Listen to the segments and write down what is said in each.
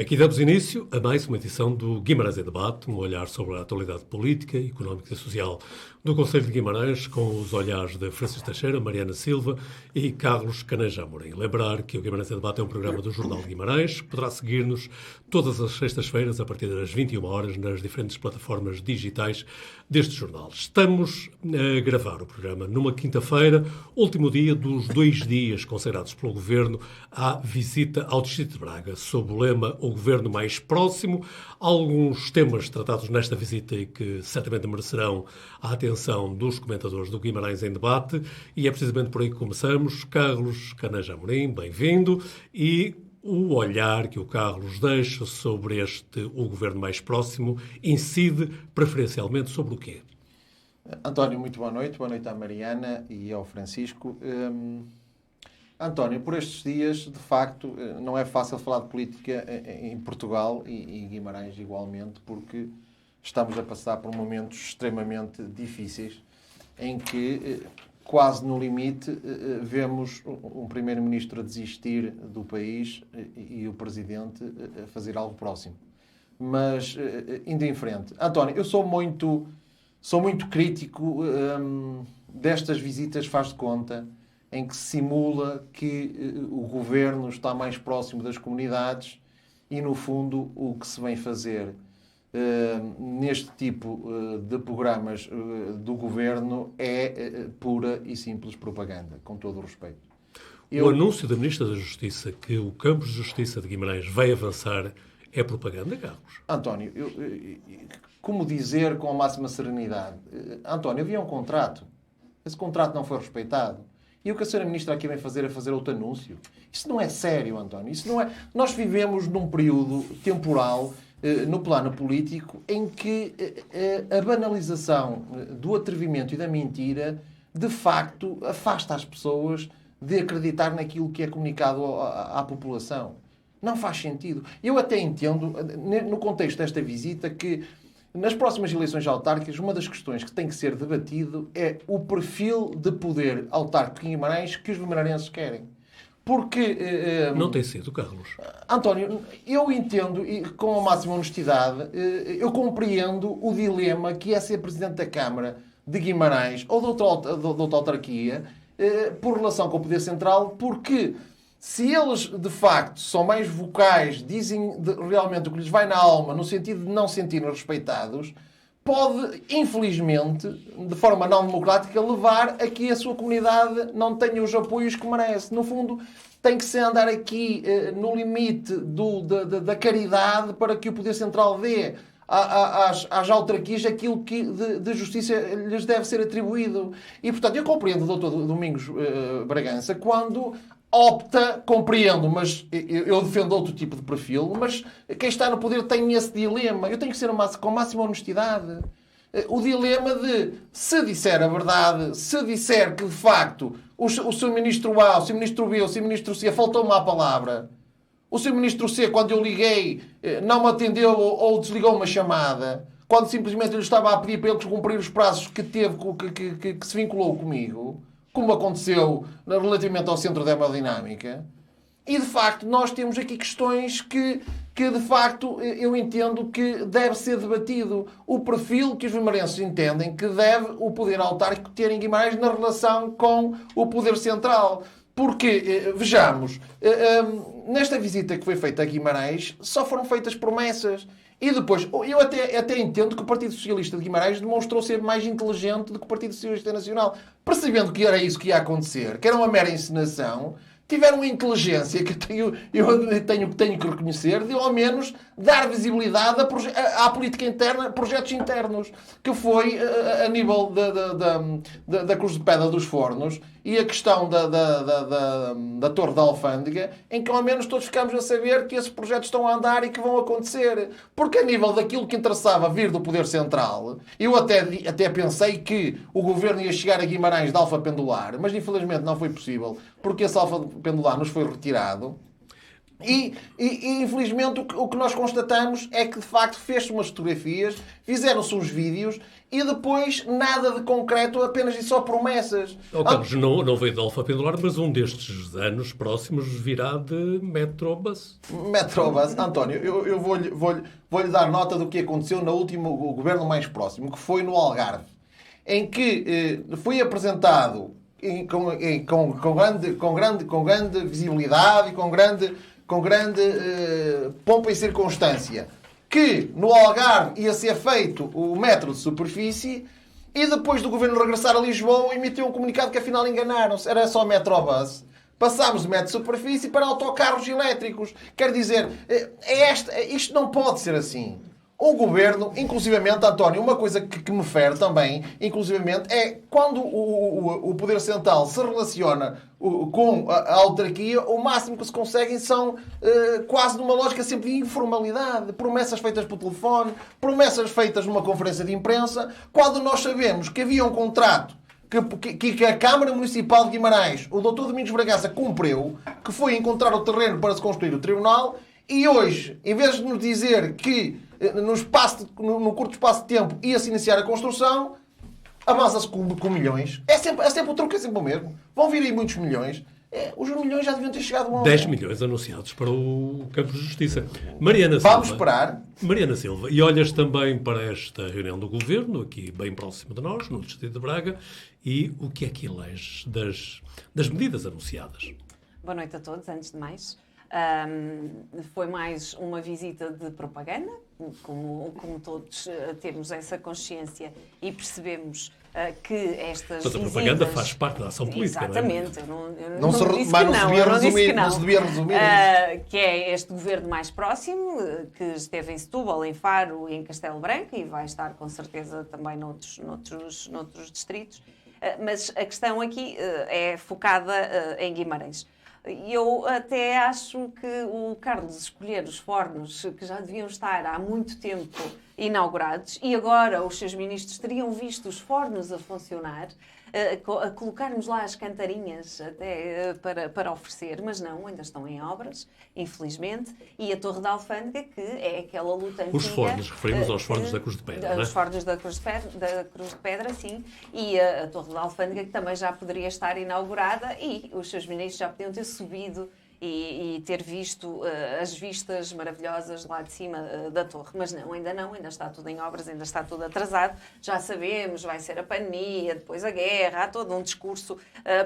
Aqui damos início a mais uma edição do Guimarães em Debate, um olhar sobre a atualidade política, económica e social do Conselho de Guimarães, com os olhares de Francisco Teixeira, Mariana Silva e Carlos Caneja Amorim. Lembrar que o Guimarães em Debate é um programa do Jornal de Guimarães, que poderá seguir-nos todas as sextas-feiras, a partir das 21 horas, nas diferentes plataformas digitais deste jornal. Estamos a gravar o programa numa quinta-feira, último dia dos 2 dias consagrados pelo Governo à visita ao Distrito de Braga, sob o lema O Governo Mais Próximo. Alguns temas tratados nesta visita e que certamente merecerão a atenção dos comentadores do Guimarães em Debate, e é precisamente por aí que começamos. Carlos Caneja Amorim, bem-vindo, e o olhar que o Carlos deixa sobre o Governo Mais Próximo incide preferencialmente sobre o quê? António, muito boa noite à Mariana e ao Francisco. António, por estes dias, de facto, não é fácil falar de política em Portugal e Guimarães igualmente, porque estamos a passar por momentos extremamente difíceis, em que, quase no limite, vemos um primeiro-ministro a desistir do país e o presidente a fazer algo próximo. Mas, indo em frente. António, eu sou muito crítico destas visitas, faz de conta, em que se simula que o governo está mais próximo das comunidades e, no fundo, o que se vem fazer neste tipo de programas do governo é pura e simples propaganda, com todo o respeito. O anúncio da Ministra da Justiça que o Campo de Justiça de Guimarães vai avançar é propaganda, Carlos? António, como dizer com a máxima serenidade? António, havia um contrato. Esse contrato não foi respeitado. E o que a Sra. Ministra aqui vem fazer é fazer outro anúncio. Isso não é sério, António. Isso não é... Nós vivemos num período temporal, no plano político, em que a banalização do atrevimento e da mentira, de facto, afasta as pessoas de acreditar naquilo que é comunicado à população. Não faz sentido. Eu até entendo, no contexto desta visita, que nas próximas eleições autárquicas, uma das questões que tem que ser debatido é o perfil de poder autárquico em Guimarães que os guimarãeses querem. Porque... não tem sido, Carlos. António, eu entendo, e com a máxima honestidade, eu compreendo o dilema que é ser Presidente da Câmara de Guimarães ou de outra autarquia, por relação com o Poder Central, porque se eles, de facto, são mais vocais, dizem realmente o que lhes vai na alma, no sentido de não se sentirem respeitados, pode, infelizmente, de forma não democrática, levar a que a sua comunidade não tenha os apoios que merece. No fundo, tem que se andar aqui no limite da caridade para que o Poder Central dê às autarquias aquilo que de justiça lhes deve ser atribuído. E, portanto, eu compreendo o Dr. Domingos Bragança quando opta, compreendo, mas eu defendo outro tipo de perfil, mas quem está no poder tem esse dilema. Eu tenho que ser com máxima honestidade. O dilema de, se disser a verdade, se disser que, de facto, o seu Ministro A, o seu Ministro B, o seu Ministro C faltou-me à palavra, o seu Ministro C, quando eu liguei, não me atendeu ou desligou uma chamada, quando simplesmente eu estava a pedir para ele cumprir os prazos que teve, que se vinculou comigo, como aconteceu relativamente ao Centro de Hemodinâmica. E, de facto, nós temos aqui questões que de facto, eu entendo que deve ser debatido. O perfil que os guimarãeses entendem que deve o poder autárquico ter em Guimarães na relação com o poder central. Porque, vejamos, nesta visita que foi feita a Guimarães, só foram feitas promessas. E depois, eu até entendo que o Partido Socialista de Guimarães demonstrou ser mais inteligente do que o Partido Socialista Nacional. Percebendo que era isso que ia acontecer, que era uma mera encenação, tiveram a inteligência que eu tenho que reconhecer de, ao menos, dar visibilidade à política interna, projetos internos, que foi a nível da Cruz de Pedra dos Fornos e a questão da Torre da Alfândega, em que, ao menos, todos ficamos a saber que esses projetos estão a andar e que vão acontecer. Porque, a nível daquilo que interessava vir do Poder Central, eu até pensei que o Governo ia chegar a Guimarães de Alfa Pendular, mas, infelizmente, não foi possível, porque esse Alfa Pendular nos foi retirado. E infelizmente o que nós constatamos é que de facto fez-se umas fotografias, fizeram-se uns vídeos e depois nada de concreto, apenas e só promessas. Carlos, não veio de Alfa Pendular, mas um destes anos próximos virá de Metrobus. Metrobus, António, eu vou-lhe dar nota do que aconteceu no último governo mais próximo, que foi no Algarve, em que foi apresentado com grande visibilidade e com grande pompa e circunstância que no Algarve ia ser feito o metro de superfície e depois do governo regressar a Lisboa emitiu um comunicado que afinal enganaram-se. Era só Metrobus. Passámos de metro de superfície para autocarros elétricos. Quer dizer, isto não pode ser assim. O governo, inclusivamente, António, uma coisa que me fere também, inclusivamente, é quando o poder central se relaciona com a autarquia, o máximo que se conseguem são quase numa lógica sempre de informalidade. Promessas feitas por telefone, promessas feitas numa conferência de imprensa, quando nós sabemos que havia um contrato que a Câmara Municipal de Guimarães, o Dr. Domingos Bragança, cumpriu, que foi encontrar o terreno para se construir o tribunal, e hoje, em vez de nos dizer que no curto espaço de tempo ia-se iniciar a construção, avança-se com milhões. É sempre o truque, é sempre o mesmo. Vão vir aí muitos milhões. Os milhões já deviam ter chegado a 10 milhões anunciados para o Campo de Justiça. Mariana Silva. Vamos esperar. Mariana Silva, e olhas também para esta reunião do Governo, aqui bem próximo de nós, no Distrito de Braga, e o que é que eleges das medidas anunciadas? Boa noite a todos, antes de mais. Foi mais uma visita de propaganda, como todos temos essa consciência e percebemos que estas Mas a propaganda faz parte da ação política, exatamente, não é? Não se devia resumir que é este governo mais próximo, que esteve em Setúbal, em Faro e em Castelo Branco e vai estar com certeza também noutros distritos. Mas a questão aqui é focada em Guimarães. Eu até acho que o Carlos escolher os fornos que já deviam estar há muito tempo inaugurados e agora os seus ministros teriam visto os fornos a funcionar, a colocarmos lá as cantarinhas até para oferecer, mas não, ainda estão em obras, infelizmente, e a Torre da Alfândega, que é aquela luta antiga... Os fornos, referimos aos fornos da Cruz de Pedra, não é? Os fornos da Cruz de Pedra, sim, e a Torre da Alfândega, que também já poderia estar inaugurada, e os seus ministros já podiam ter subido e ter visto as vistas maravilhosas lá de cima da torre. Mas não, ainda está tudo em obras, ainda está tudo atrasado. Já sabemos, vai ser a pandemia, depois a guerra, há todo um discurso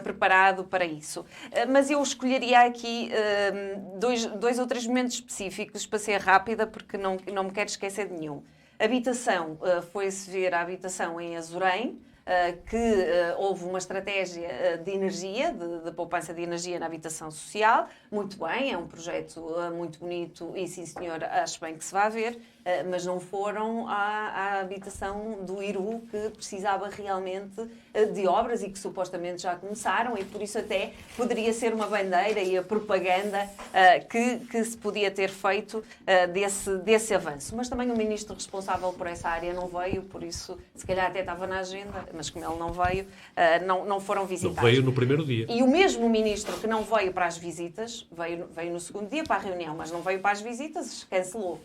preparado para isso. Mas eu escolheria aqui dois ou três momentos específicos para ser rápida, porque não me quero esquecer de nenhum. Habitação, foi-se ver a habitação em Azurém, que houve uma estratégia de energia, de poupança de energia na habitação social. Muito bem, é um projeto muito bonito e, sim senhor, acho bem que se vai ver, mas não foram à habitação do Iru, que precisava realmente de obras e que supostamente já começaram, e por isso até poderia ser uma bandeira e a propaganda que se podia ter feito desse avanço. Mas também o ministro responsável por essa área não veio, por isso se calhar até estava na agenda, mas como ele não veio, não foram visitados. Não veio no primeiro dia. E o mesmo ministro que não veio para as visitas, veio no segundo dia para a reunião, mas não veio para as visitas, cancelou.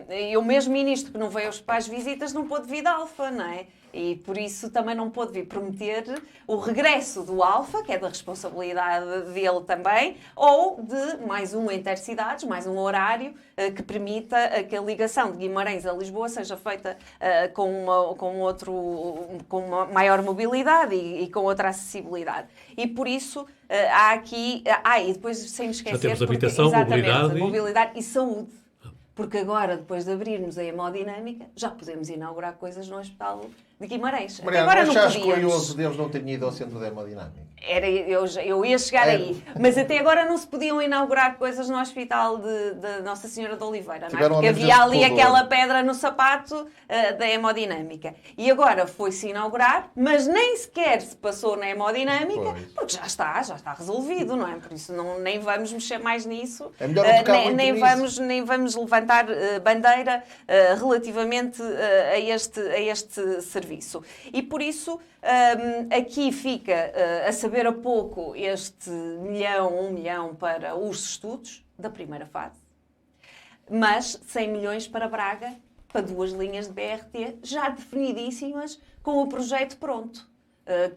E o mesmo ministro que não veio para as visitas não pôde vir de Alfa, não é? E por isso também não pôde vir prometer o regresso do Alfa, que é da responsabilidade dele também, ou de mais um Intercidades, mais um horário que permita que a ligação de Guimarães a Lisboa seja feita com uma maior mobilidade e com outra acessibilidade. E por isso há aqui... e depois sem me esquecer... Já temos habitação, mobilidade e saúde. Porque agora, depois de abrirmos a hemodinâmica, já podemos inaugurar coisas no Hospital de Guimarães. Mariana, agora não podíamos. curioso Deus não ter ido ao centro da hemodinâmica? Eu ia chegar aí. Mas até agora não se podiam inaugurar coisas no Hospital de Nossa Senhora de Oliveira, não é? Porque havia ali aquela pedra no sapato da hemodinâmica. E agora foi-se inaugurar, mas nem sequer se passou na hemodinâmica, porque já está resolvido, não é? Por isso nem vamos mexer mais nisso. É melhor não tocar muito nem vamos levantar bandeira relativamente a este serviço. E por isso aqui fica a saber receber a pouco este 1 milhão para os estudos da primeira fase, mas 100 milhões para Braga, para 2 linhas de BRT já definidíssimas, com o projeto pronto,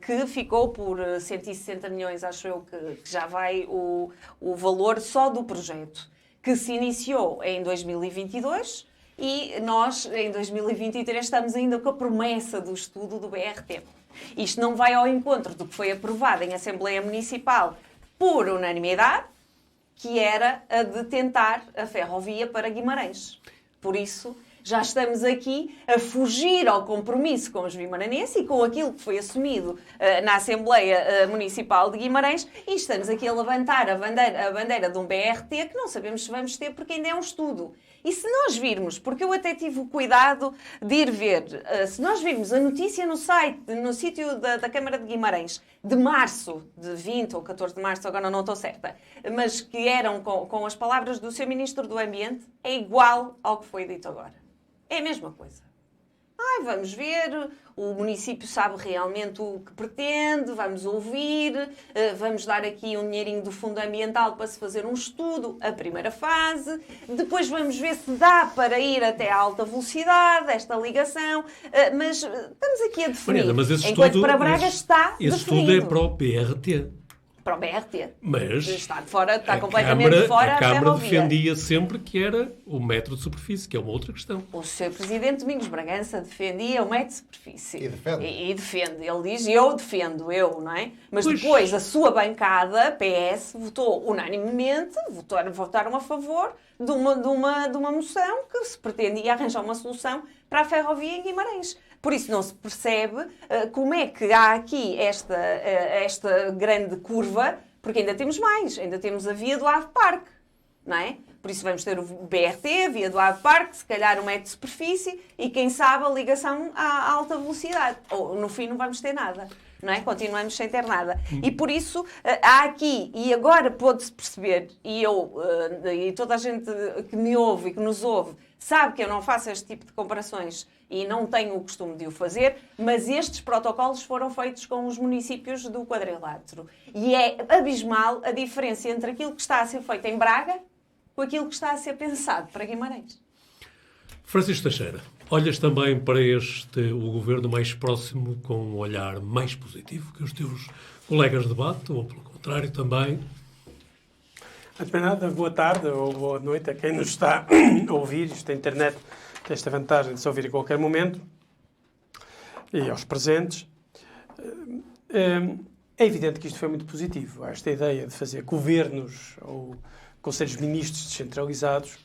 que ficou por 160 milhões, acho eu, que já vai o valor só do projeto, que se iniciou em 2022 e nós, em 2023, estamos ainda com a promessa do estudo do BRT. Isto não vai ao encontro do que foi aprovado em Assembleia Municipal por unanimidade, que era a de tentar a ferrovia para Guimarães. Por isso, já estamos aqui a fugir ao compromisso com os guimaranenses e com aquilo que foi assumido na Assembleia Municipal de Guimarães, e estamos aqui a levantar a bandeira de um BRT que não sabemos se vamos ter porque ainda é um estudo. E se nós virmos, porque eu até tive o cuidado de ir ver, se nós virmos a notícia no site, no sítio da Câmara de Guimarães, de março, de 20 ou 14 de março, agora não estou certa, mas que eram com as palavras do seu Ministro do Ambiente, é igual ao que foi dito agora. É a mesma coisa. Vamos ver, o município sabe realmente o que pretende, vamos ouvir, vamos dar aqui um dinheirinho do Fundo Ambiental para se fazer um estudo, a primeira fase, depois vamos ver se dá para ir até a alta velocidade, esta ligação, mas estamos aqui a definir, Mariana, mas esse enquanto estudo, para Braga está esse definido. estudo é para o BRT. Para o BRT. Mas está completamente fora a Câmara ferrovia. defendia sempre que era o metro de superfície, que é uma outra questão. O Sr. Presidente Domingos Bragança defendia o metro de superfície. E defende. E defende. Ele diz, eu defendo, não é? Mas Pois. depois a sua bancada, PS, votou unanimemente, votaram a favor de uma moção que se pretendia arranjar uma solução para a ferrovia em Guimarães. Por isso não se percebe como é que há aqui esta grande curva, porque ainda temos mais, ainda temos a via do Ave Parque, não é? Por isso vamos ter o BRT, a via do Ave Parque, se calhar um metro de superfície e, quem sabe, a ligação à alta velocidade. Ou, no fim, não vamos ter nada, não é? Continuamos sem ter nada. E por isso há aqui, e agora pode-se perceber, e toda a gente que me ouve e que nos ouve, sabe que eu não faço este tipo de comparações e não tenho o costume de o fazer, mas estes protocolos foram feitos com os municípios do quadrilátero. E é abismal a diferença entre aquilo que está a ser feito em Braga com aquilo que está a ser pensado para Guimarães. Francisco Teixeira, olhas também para o governo mais próximo com um olhar mais positivo que os teus colegas de debate, ou pelo contrário também? Antes de nada, boa tarde ou boa noite a quem nos está a ouvir. Isto, a internet tem esta vantagem de se ouvir a qualquer momento. E aos presentes. É evidente que isto foi muito positivo. Esta ideia de fazer governos ou conselhos de ministros descentralizados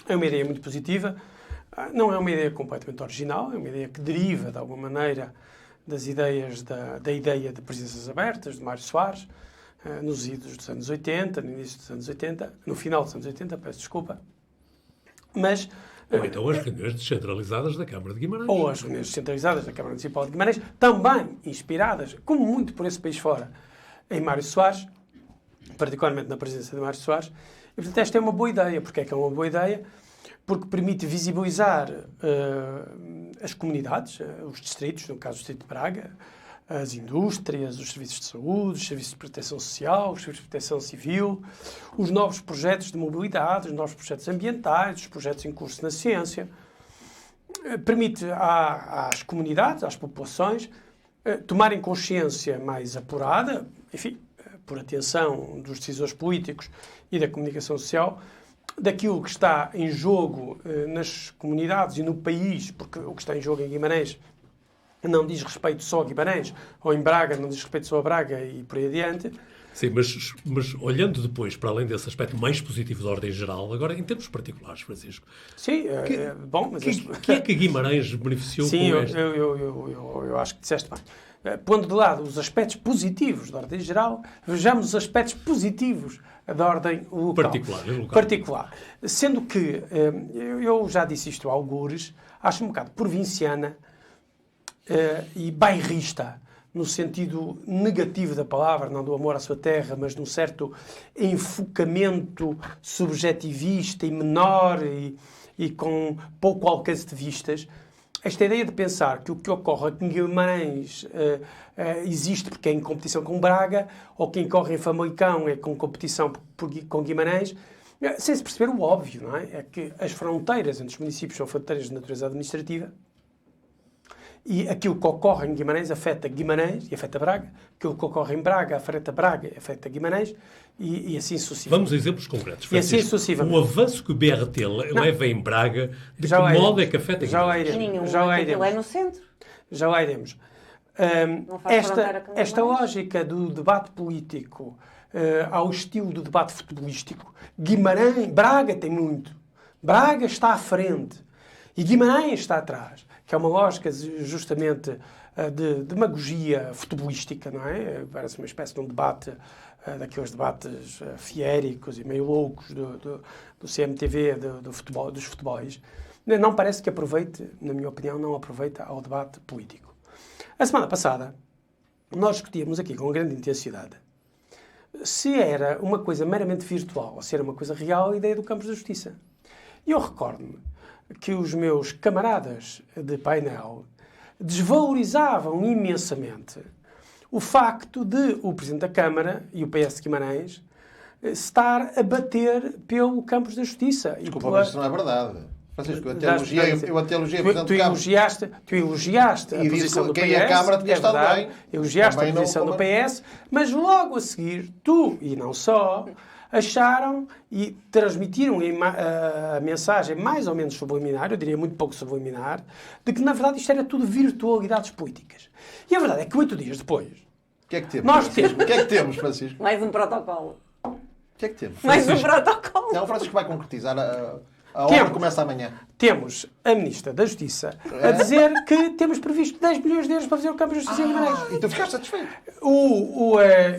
é uma ideia muito positiva. Não é uma ideia completamente original, é uma ideia que deriva, de alguma maneira, das ideias da ideia de presidências abertas, de Mário Soares, nos idos dos anos 80, no início dos anos 80, no final dos anos 80, peço desculpa. Mas... Ou então as reuniões descentralizadas da Câmara de Guimarães. Ou as reuniões descentralizadas da Câmara Municipal de Guimarães, também inspiradas, como muito por esse país fora, em Mário Soares, particularmente na presença de Mário Soares. E, portanto, esta é uma boa ideia. Porquê é que é uma boa ideia? Porque permite visibilizar as comunidades, os distritos, no caso do Distrito de Braga, as indústrias, os serviços de saúde, os serviços de proteção social, os serviços de proteção civil, os novos projetos de mobilidade, os novos projetos ambientais, os projetos em curso na ciência. Permite às comunidades, às populações, tomarem consciência mais apurada, enfim, por atenção dos decisores políticos e da comunicação social, daquilo que está em jogo nas comunidades e no país, porque o que está em jogo em Guimarães não diz respeito só a Guimarães, ou em Braga não diz respeito só a Braga e por aí adiante. Sim, mas olhando depois, para além desse aspecto mais positivo de ordem geral, agora em termos particulares, Francisco. Sim, bom, mas... Que é que Guimarães beneficiou sim, com esta? eu acho que disseste bem. Pondo de lado os aspectos positivos da ordem geral, vejamos os aspectos positivos da ordem local. Particular. Sendo que, eu já disse isto a algures, acho um bocado provinciana e bairrista, no sentido negativo da palavra, não do amor à sua terra, mas de um certo enfocamento subjetivista e menor e com pouco alcance de vistas, esta ideia de pensar que o que ocorre em Guimarães existe porque é em competição com Braga, ou quem corre em Famalicão é com competição com Guimarães, sem se perceber o óbvio, não é? É que as fronteiras entre os municípios são fronteiras de natureza administrativa, e aquilo que ocorre em Guimarães afeta Guimarães e afeta Braga, aquilo que ocorre em Braga afeta Braga e afeta Guimarães, e assim sucessivamente. Vamos a exemplos concretos. Francisco. E assim sucessivamente. O avanço que o BRT leva em Braga, de Já que lá modo iremos. é que afeta Já lá Guimarães? iremos. Nenhum, Já lá aquilo é iremos. no centro. Já lá iremos. Não faz fronteira com Esta Guimarães. lógica do debate político ao estilo do debate futebolístico, Guimarães, Braga tem muito. Braga está à frente e Guimarães está atrás, que é uma lógica justamente de demagogia futebolística, não é? Parece uma espécie de um debate, daqueles debates fiéricos e meio loucos do CMTV, dos futebols. Não parece que aproveite, na minha opinião, não aproveita ao debate político. A semana passada, nós discutíamos aqui com grande intensidade se era uma coisa meramente virtual ou se era uma coisa real a ideia do Campos da Justiça. E eu recordo-me que os meus camaradas de painel desvalorizavam imensamente o facto de o Presidente da Câmara e o PS de Guimarães estar a bater pelo Campos da Justiça. Desculpa, mas isso não é verdade. Francisco, eu até elogiei a Presidente tu da Câmara. elogiaste a E posição do PS. que a Câmara tinha estado verdade, bem. Elogiaste Também a posição não- do PS, mas logo a seguir, tu e não só, acharam e transmitiram a mensagem mais ou menos subliminar, eu diria muito pouco subliminar, de que na verdade isto era tudo virtualidades políticas. E a verdade é que 8 dias depois, O que é que temos? Nós Francisco? temos. O que é que temos, Francisco? Mais um protocolo. O que é que temos? Mais um protocolo. Não, o Francisco vai concretizar. A Temos. obra começa amanhã. temos a Ministra da Justiça a dizer que temos previsto 10 milhões de euros para fazer o Campos da Justiça em Guimarães. E tu ficaste satisfeito?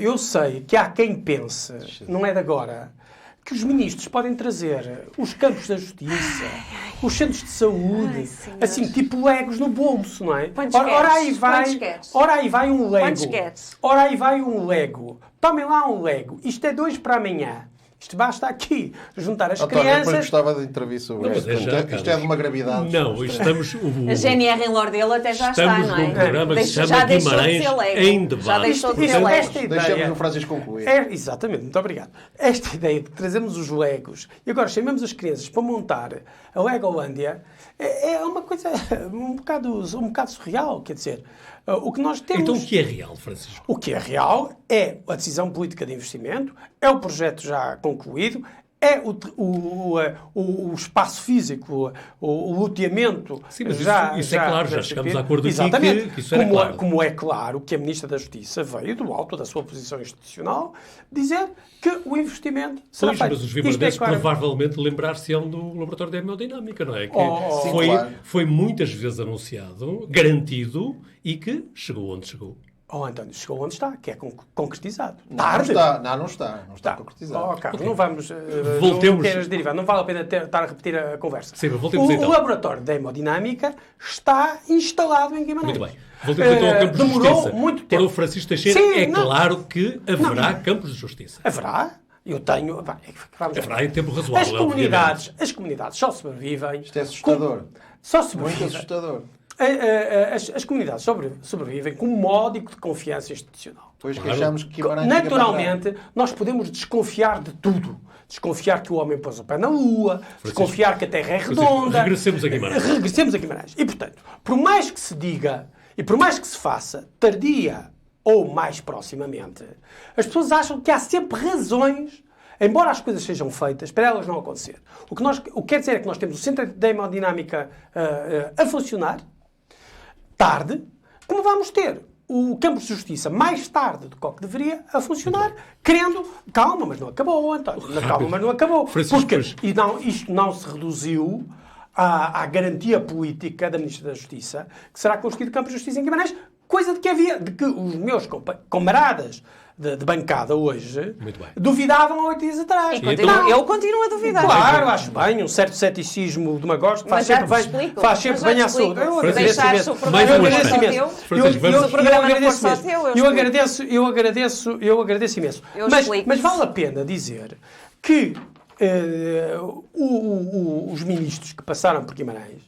Eu sei que há quem pense, não é de agora, que os ministros podem trazer os campos da justiça, os centros de saúde, Ai, senhor. assim, tipo legos no bolso, não é? Quantos Ora aí queres? vai, ora aí vai um Lego. Quantos queres? Ora aí vai um Lego. Tomem lá um Lego. Isto é 2 para amanhã. Isto basta aqui juntar as António, eu depois crianças. gostava de entrevista sobre Não, mas isto. é já, Isto é de uma gravidade. Não, estamos... A GNR em Lordelo até já está, Estamos não num é? programa que se chama já deixou de Guimarães ser Lego. em debate. Já deixou de Isto- ser Lego. esta ideia- Deixamos o Francisco concluir. Exatamente, muito obrigado. Esta ideia de trazermos os Legos e agora chamamos as crianças para montar a Legolândia é uma coisa um bocado surreal, quer dizer, o que nós temos... Então o que é real, Francisco? O que é real é a decisão política de investimento, é o projeto já concluído, é o espaço físico, o loteamento. Sim, mas isso é claro, já chegamos a acordo aqui Exatamente. que isso era claro. Como é claro que a Ministra da Justiça veio do alto da sua posição institucional dizer que o investimento será Pois, feito. mas os Isto é vimardenses claro. provavelmente lembrar-se-ão do laboratório de hemodinâmica, não é? Que Sim, foi, claro. foi muitas vezes anunciado, garantido e que chegou onde chegou. Oh, António, chegou onde está, que é concretizado. Não Tarde. está. Não está concretizado. Oh, Carlos, não vamos Voltemos. não queiras derivar, não vale a pena estar a repetir a conversa. Sim, mas voltemos então. O laboratório de hemodinâmica está instalado em Guimarães. Muito bem. Voltemos então ao Campos de Demorou Justiça. muito Para tempo. o Francisco Teixeira, Sim, é não. claro que haverá Campos de Justiça. Haverá. Eu tenho... Vamos ver. Haverá em tempo razoável, As comunidades só sobrevivem... Isto é assustador. Só Muito sobrevivem... assustador. As comunidades sobrevivem com um módico de confiança institucional. Pois que Claro. achamos que Guimarães fica para Naturalmente, nós podemos desconfiar de tudo. Desconfiar que o homem pôs o pé na lua, desconfiar que a Terra é redonda. regressemos a Guimarães. Regressemos a Guimarães. E, portanto, por mais que se diga e por mais que se faça, tardia ou mais proximamente, as pessoas acham que há sempre razões, embora as coisas sejam feitas, para elas não acontecer. O que quer dizer é que nós temos o Centro de Hemodinâmica a funcionar, tarde, como vamos ter o Campos de Justiça mais tarde do que o que deveria a funcionar, querendo... Calma, mas não acabou, António. Calma, mas não acabou. Francisco, Porque pois. isto não se reduziu à garantia política da Ministra da Justiça que será construído Campos de Justiça em Guimarães, coisa de que os meus camaradas de bancada hoje Muito bem. duvidavam há 8 dias atrás. E continua- Não. eu continuo a duvidar. Claro, acho bem, um certo ceticismo demagogico Mas faz já sempre, te explico. faz sempre Mas já bem à te saúde. explico. Eu Se agradeço deixares imenso. o programa Eu não agradeço for só imenso. teu, Francisco, vamos- se o programa não for só teu, Eu agradeço imenso. Eu Mas explico-te. vale a pena dizer que os ministros que passaram por Guimarães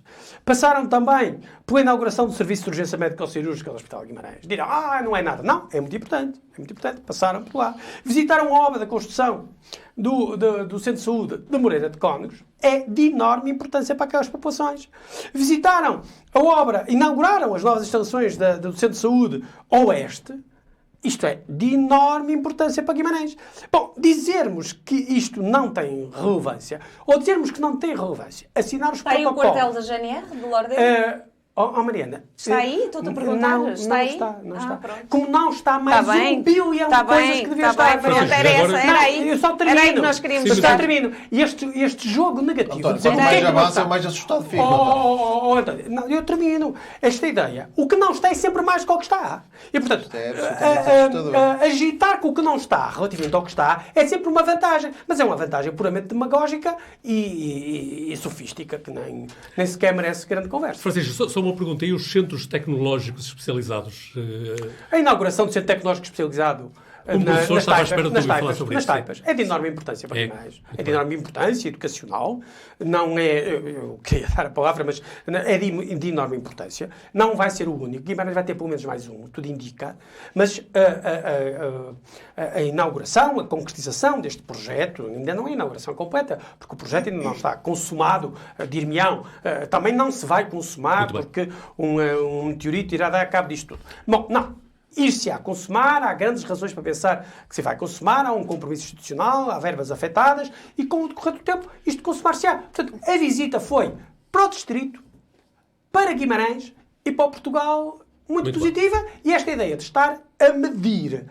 Passaram também pela inauguração do Serviço de Urgência Médico-Cirúrgica do Hospital de Guimarães. Dirão, não é nada. Não, é muito importante. É muito importante. Passaram por lá. Visitaram a obra da construção do Centro de Saúde de Moreira de Cónegos. É de enorme importância para aquelas populações. Visitaram a obra, inauguraram as novas instalações do Centro de Saúde Oeste. Isto é de enorme importância para Guimarães. Bom, dizermos que isto não tem relevância, ou dizermos que não tem relevância, assinar os Está aí o protocolos... quartel da GNR, do Lorde? Mariana... Está aí? Estou-te a perguntar. Não Está aí? Não está. Pronto. Como não está mais bilhão de coisas que devia estar. Pronto, era aí. Eu só termino. Era aí que nós queríamos eu só estar. termino. Este jogo negativo... António, quanto mais avança, mais assustado fica. António, não, eu termino. Esta ideia. O que não está é sempre mais do que o que está. E, portanto, Isto é absolutamente assustador. agitar com o que não está relativamente ao que está é sempre uma vantagem. Mas é uma vantagem puramente demagógica e sofística, que nem sequer merece grande conversa. Francisco, só uma pergunta. E os centros tecnológicos especializados? A inauguração do Centro Tecnológico Especializado nas Taipas é de enorme importância para Guimarães. É de enorme importância educacional. Não é... Eu queria dar a palavra, mas é de enorme importância. Não vai ser o único. Guimarães vai ter pelo menos mais um, tudo indica. Mas a inauguração, a concretização deste projeto, ainda não é a inauguração completa, porque o projeto ainda não está consumado, dir-me-ão. Também não se vai consumar, porque um meteorito irá dar cabo disto tudo. Bom, não. Ir-se-á consumar, há grandes razões para pensar que se vai consumar, há um compromisso institucional, há verbas afetadas e com o decorrer do tempo isto consumar-se-á. Portanto, a visita foi para o Distrito, para Guimarães e para o Portugal muito positiva bom. E esta ideia de estar a medir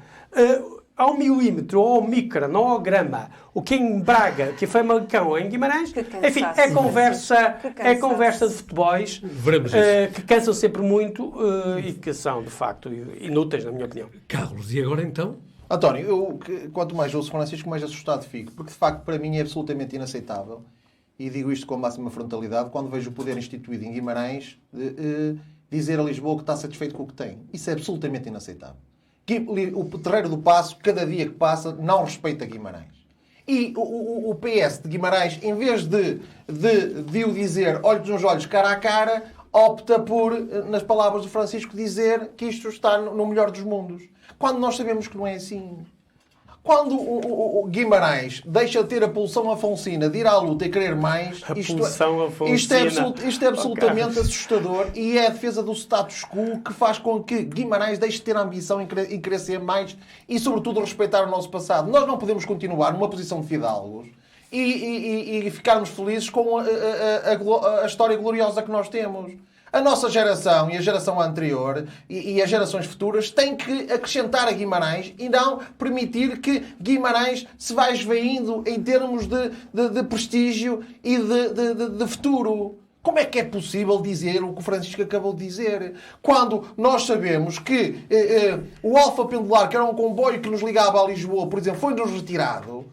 ao milímetro, ou ao micron, ou ao grama, o que é em Braga, que é Famalicão ou em Guimarães, enfim, é conversa de futebols que cansam sempre muito e que são, de facto, inúteis, na minha opinião. Carlos, e agora então? António, quanto mais ouço Francisco, mais assustado fico, porque de facto para mim é absolutamente inaceitável, e digo isto com a máxima frontalidade, quando vejo o poder instituído em Guimarães dizer a Lisboa que está satisfeito com o que tem. Isso é absolutamente inaceitável. O Terreiro do Paço, cada dia que passa, não respeita Guimarães. E o PS de Guimarães, em vez de o dizer olhos nos olhos, cara a cara, opta por, nas palavras do Francisco, dizer que isto está no melhor dos mundos. Quando nós sabemos que não é assim. Quando o Guimarães deixa de ter a pulsão afonsina de ir à luta e querer mais, isto é absolutamente assustador, e é a defesa do status quo que faz com que Guimarães deixe de ter ambição em crescer mais e, sobretudo, respeitar o nosso passado. Nós não podemos continuar numa posição de fidalgos e ficarmos felizes com a história gloriosa que nós temos. A nossa geração e a geração anterior e as gerações futuras têm que acrescentar a Guimarães e não permitir que Guimarães se vá esvaindo em termos de prestígio e de futuro. Como é que é possível dizer o que o Francisco acabou de dizer? Quando nós sabemos que o Alfa Pendular, que era um comboio que nos ligava a Lisboa, por exemplo, foi-nos retirado,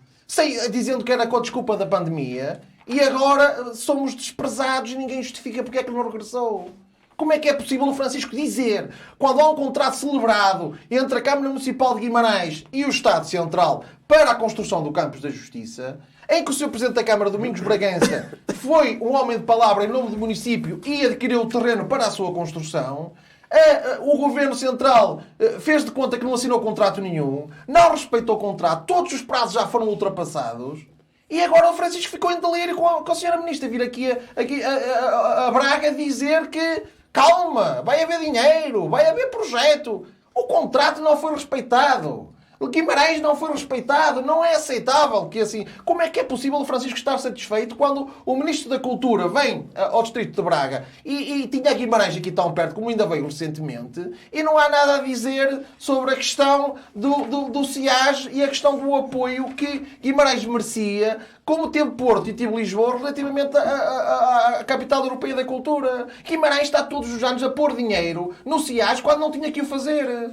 dizendo que era com a desculpa da pandemia... E agora somos desprezados e ninguém justifica porque é que não regressou. Como é que é possível o Francisco dizer, quando há um contrato celebrado entre a Câmara Municipal de Guimarães e o Estado Central para a construção do Campos da Justiça, em que o Sr. Presidente da Câmara, Domingos Bragança, foi um homem de palavra em nome do município e adquiriu o terreno para a sua construção, o Governo Central fez de conta que não assinou contrato nenhum, não respeitou o contrato, todos os prazos já foram ultrapassados. E agora o Francisco ficou em delírio com a Sra. Ministra vir aqui a Braga dizer que calma, vai haver dinheiro, vai haver projeto. O contrato não foi respeitado. O Guimarães não foi respeitado. Não é aceitável que assim... Como é que é possível o Francisco estar satisfeito quando o Ministro da Cultura vem ao Distrito de Braga e tinha Guimarães aqui tão perto, como ainda veio recentemente, e não há nada a dizer sobre a questão do SIAS e a questão do apoio que Guimarães merecia, como teve Porto e teve Lisboa, relativamente à capital europeia da cultura. Guimarães está todos os anos a pôr dinheiro no SIAS quando não tinha que o fazer.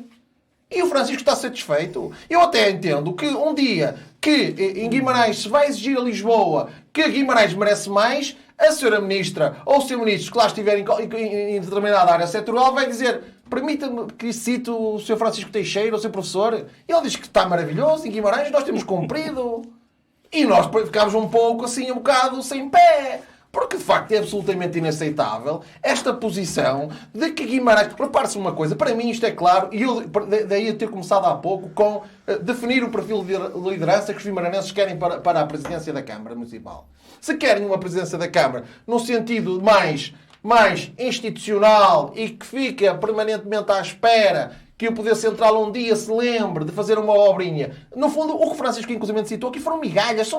E o Francisco está satisfeito. Eu até entendo que um dia que em Guimarães se vai exigir a Lisboa que Guimarães merece mais, a Sra. Ministra ou o Sr. Ministro que lá estiver em determinada área setorial vai dizer: permita-me que cite o Sr. Francisco Teixeira, o Sr. Professor. Ele diz que está maravilhoso em Guimarães, nós temos cumprido. E nós ficámos um pouco assim, um bocado sem pé. Porque, de facto, é absolutamente inaceitável esta posição de que Guimarães... Repare-se uma coisa, para mim isto é claro, e eu daí eu ter começado há pouco com definir o perfil de liderança que os guimaranenses querem para a presidência da Câmara Municipal. Se querem uma presidência da Câmara no sentido mais institucional e que fica permanentemente à espera que o Poder Central um dia se lembre de fazer uma obrinha. No fundo, o que Francisco inclusive citou aqui são migalhas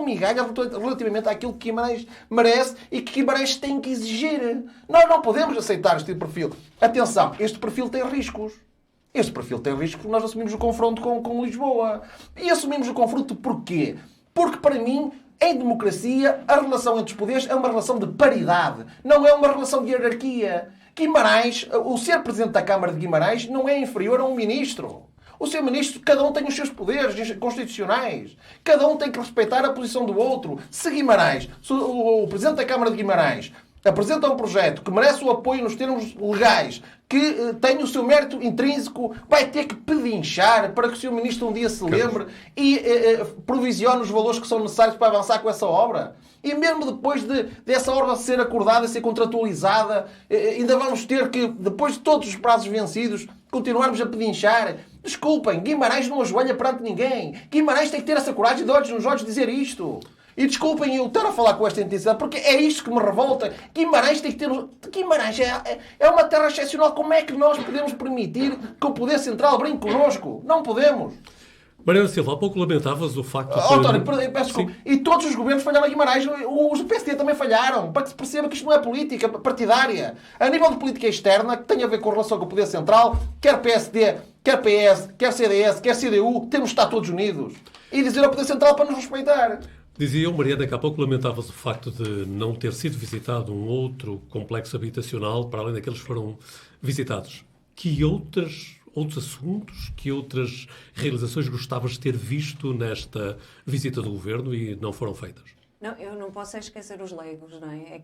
relativamente àquilo que Guimarães merece e que Guimarães tem que exigir. Nós não podemos aceitar este perfil. Atenção, este perfil tem riscos. Este perfil tem riscos porque nós assumimos o confronto com Lisboa. E assumimos o confronto porquê? Porque, para mim, em democracia, a relação entre os poderes é uma relação de paridade. Não é uma relação de hierarquia. Guimarães, o ser Presidente da Câmara de Guimarães não é inferior a um ministro. O seu ministro, cada um tem os seus poderes constitucionais. Cada um tem que respeitar a posição do outro. Se Guimarães, se o Presidente da Câmara de Guimarães apresenta um projeto que merece o apoio nos termos legais, que tem o seu mérito intrínseco, vai ter que pedinchar para que o seu ministro um dia se lembre e provisione os valores que são necessários para avançar com essa obra. E mesmo depois dessa obra ser acordada, ser contratualizada, ainda vamos ter que, depois de todos os prazos vencidos, continuarmos a pedinchar. Desculpem, Guimarães não ajoelha perante ninguém. Guimarães tem que ter essa coragem de olhos nos olhos dizer isto. E desculpem eu estar a falar com esta intensidade, porque é isto que me revolta. Guimarães tem que ter... Guimarães é uma terra excepcional. Como é que nós podemos permitir que o Poder Central brinque connosco? Não podemos. Mariana Silva, há pouco lamentavas o facto de... António, peço desculpa. E todos os governos falharam a Guimarães. Os do PSD também falharam. Para que se perceba que isto não é política partidária. A nível de política externa, que tem a ver com a relação com o Poder Central, quer PSD, quer PS, quer CDS, quer CDU, temos de estar todos unidos. E dizer ao Poder Central para nos respeitar. Dizia eu, Mariana, que há pouco lamentavas o facto de não ter sido visitado um outro complexo habitacional, para além daqueles que foram visitados. Que outros assuntos, que outras realizações gostavas de ter visto nesta visita do Governo e não foram feitas? Não, eu não posso esquecer os legos, não é?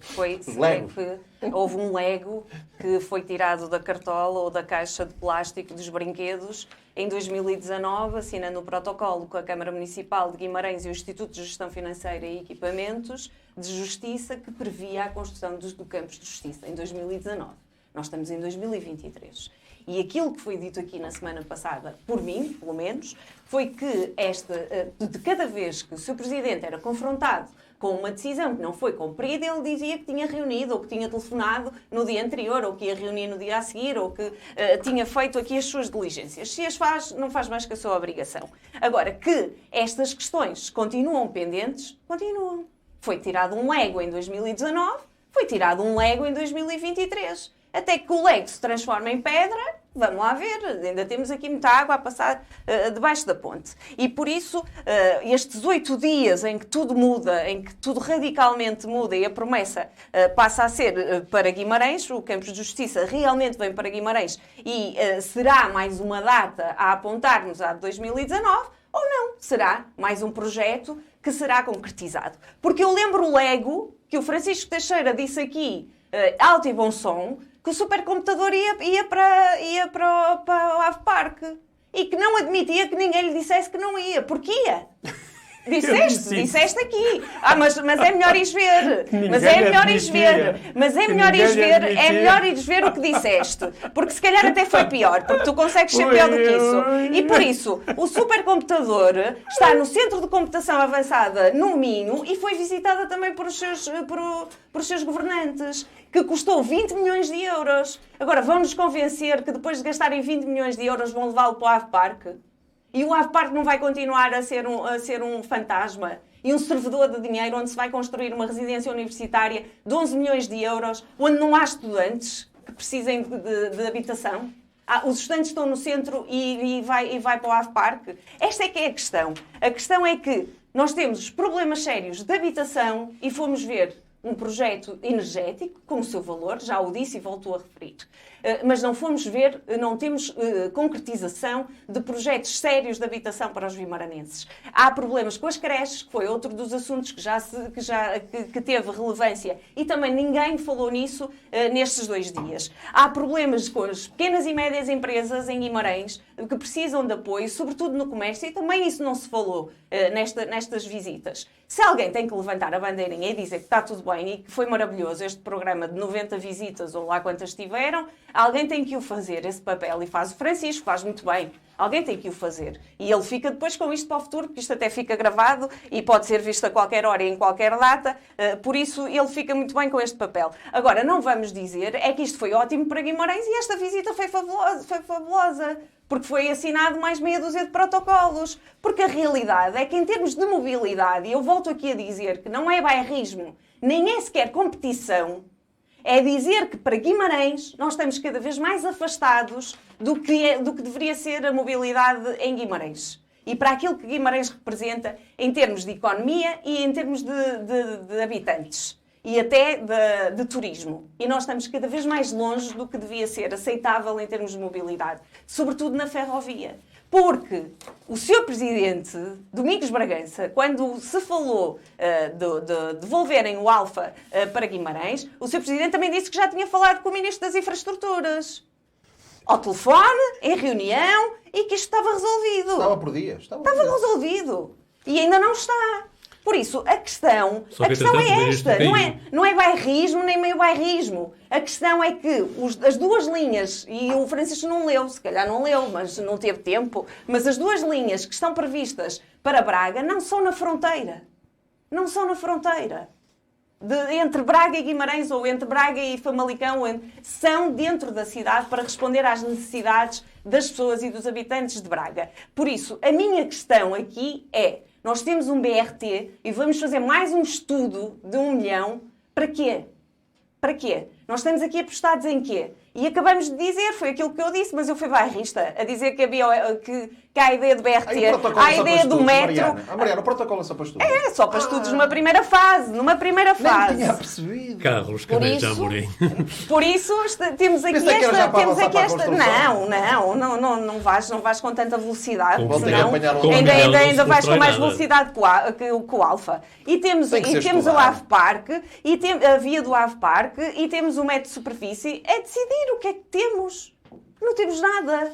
Houve um lego que foi tirado da cartola ou da caixa de plástico dos brinquedos em 2019, assinando o protocolo com a Câmara Municipal de Guimarães e o Instituto de Gestão Financeira e Equipamentos de Justiça, que previa a construção do Campos de Justiça, em 2019. Nós estamos em 2023. E aquilo que foi dito aqui na semana passada, por mim, pelo menos, foi que de cada vez que o Sr. Presidente era confrontado com uma decisão que não foi cumprida, ele dizia que tinha reunido, ou que tinha telefonado no dia anterior, ou que ia reunir no dia a seguir, ou que tinha feito aqui as suas diligências. Se as faz, não faz mais que a sua obrigação. Agora, que estas questões continuam pendentes, continuam. Foi tirado um lego em 2019, foi tirado um lego em 2023. Até que o lego se transforma em pedra, vamos lá ver, ainda temos aqui muita água a passar debaixo da ponte. E por isso, estes 8 dias em que tudo muda, em que tudo radicalmente muda e a promessa passa a ser para Guimarães, o Campos de Justiça realmente vem para Guimarães e será mais uma data a apontar-nos a 2019, ou não, será mais um projeto que será concretizado. Porque eu lembro o lego que o Francisco Teixeira disse aqui, alto e bom som, que o supercomputador ia para o AVPark e que não admitia que ninguém lhe dissesse que não ia. Porque ia. Disseste aqui. Mas é melhor ires ver. Mas é melhor ires ver o que disseste. Porque se calhar até foi pior. Porque tu consegues ser pior do que isso. E por isso, o supercomputador está no Centro de Computação Avançada no Minho e foi visitada também por os seus governantes, que custou 20 milhões de euros. Agora, vão-nos convencer que depois de gastarem 20 milhões de euros vão levá-lo para o AVPark? E o AVPark não vai continuar a ser um fantasma e um servidor de dinheiro onde se vai construir uma residência universitária de 11 milhões de euros, onde não há estudantes que precisem de habitação? Os estudantes estão no centro e vai para o AVPark? Esta é que é a questão. A questão é que nós temos problemas sérios de habitação e fomos ver um projeto energético com o seu valor, já o disse e voltou a referir. Mas não fomos ver, não temos concretização de projetos sérios de habitação para os vimaranenses. Há problemas com as creches, que foi outro dos assuntos que teve relevância e também ninguém falou nisso nestes 2 dias. Há problemas com as pequenas e médias empresas em Guimarães que precisam de apoio, sobretudo no comércio, e também isso não se falou nestas visitas. Se alguém tem que levantar a bandeirinha e dizer que está tudo bem e que foi maravilhoso este programa de 90 visitas ou lá quantas tiveram, alguém tem que o fazer, esse papel. E faz o Francisco, faz muito bem. Alguém tem que o fazer. E ele fica depois com isto para o futuro, porque isto até fica gravado e pode ser visto a qualquer hora e em qualquer data. Por isso, ele fica muito bem com este papel. Agora, não vamos dizer é que isto foi ótimo para Guimarães e esta visita foi fabulosa. Porque foi assinado mais meia dúzia de protocolos. Porque a realidade é que, em termos de mobilidade, e eu volto aqui a dizer que não é bairrismo, nem é sequer competição, é dizer que para Guimarães nós estamos cada vez mais afastados do que deveria ser a mobilidade em Guimarães. E para aquilo que Guimarães representa em termos de economia e em termos de habitantes. E até de turismo. E nós estamos cada vez mais longe do que devia ser aceitável em termos de mobilidade. Sobretudo na ferrovia. Porque o Sr. Presidente, Domingos Bragança, quando se falou de devolverem o Alfa para Guimarães, o Sr. Presidente também disse que já tinha falado com o Ministro das Infraestruturas. Ao telefone, em reunião, e que isto estava resolvido. Estava por dias. Estava resolvido. E ainda não está. Por isso, a questão é esta. Não é bairrismo nem meio bairrismo. A questão é que as duas linhas, e o Francisco não leu, se calhar não leu, mas não teve tempo, mas as duas linhas que estão previstas para Braga não são na fronteira. Não são na fronteira. Entre Braga e Guimarães ou entre Braga e Famalicão, são dentro da cidade para responder às necessidades das pessoas e dos habitantes de Braga. Por isso, a minha questão aqui é: nós temos um BRT e vamos fazer mais um estudo de 1 milhão. Para quê? Para quê? Nós estamos aqui apostados em quê? E acabamos de dizer, foi aquilo que eu disse, mas eu fui bairrista, a dizer que há a ideia de BRT, há a ideia do metro. Mariana, o protocolo é só para estudos. É, só para estudos numa primeira fase. Nem tinha percebido. Carlos Caneja Amorim. Por isso, temos aqui esta... Não vais com tanta velocidade, senão ainda vais com mais velocidade que o Alfa. E temos o Ave Parque, a via do Ave Parque, e temos o metro de superfície. É decidir o que é que temos. Não temos nada.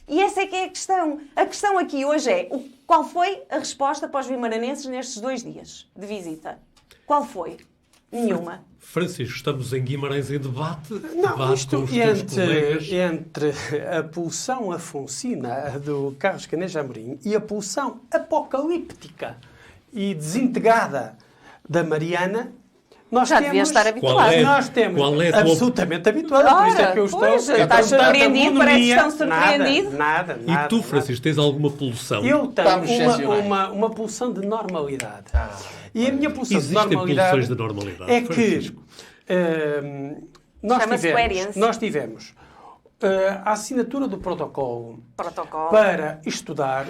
E essa é que é a questão. A questão aqui hoje é qual foi a resposta para os vimaranenses nestes 2 dias de visita? Qual foi? Nenhuma. Francisco, estamos em Guimarães em debate. Não, isto entre a pulsão afonsina do Carlos Caneja Amorim e a pulsão apocalíptica e desintegrada da Mariana, nós já devia estar habituado. Nós temos absolutamente habituado. Por isso é que eu estou... Estás surpreendido, parece que estão surpreendidos. Nada. E tu, Francisco, tens alguma pulsão? Eu tenho uma pulsão de normalidade. E a minha pulsão de normalidade... Existem pulsões de normalidade, é que nós tivemos a assinatura do protocolo para estudar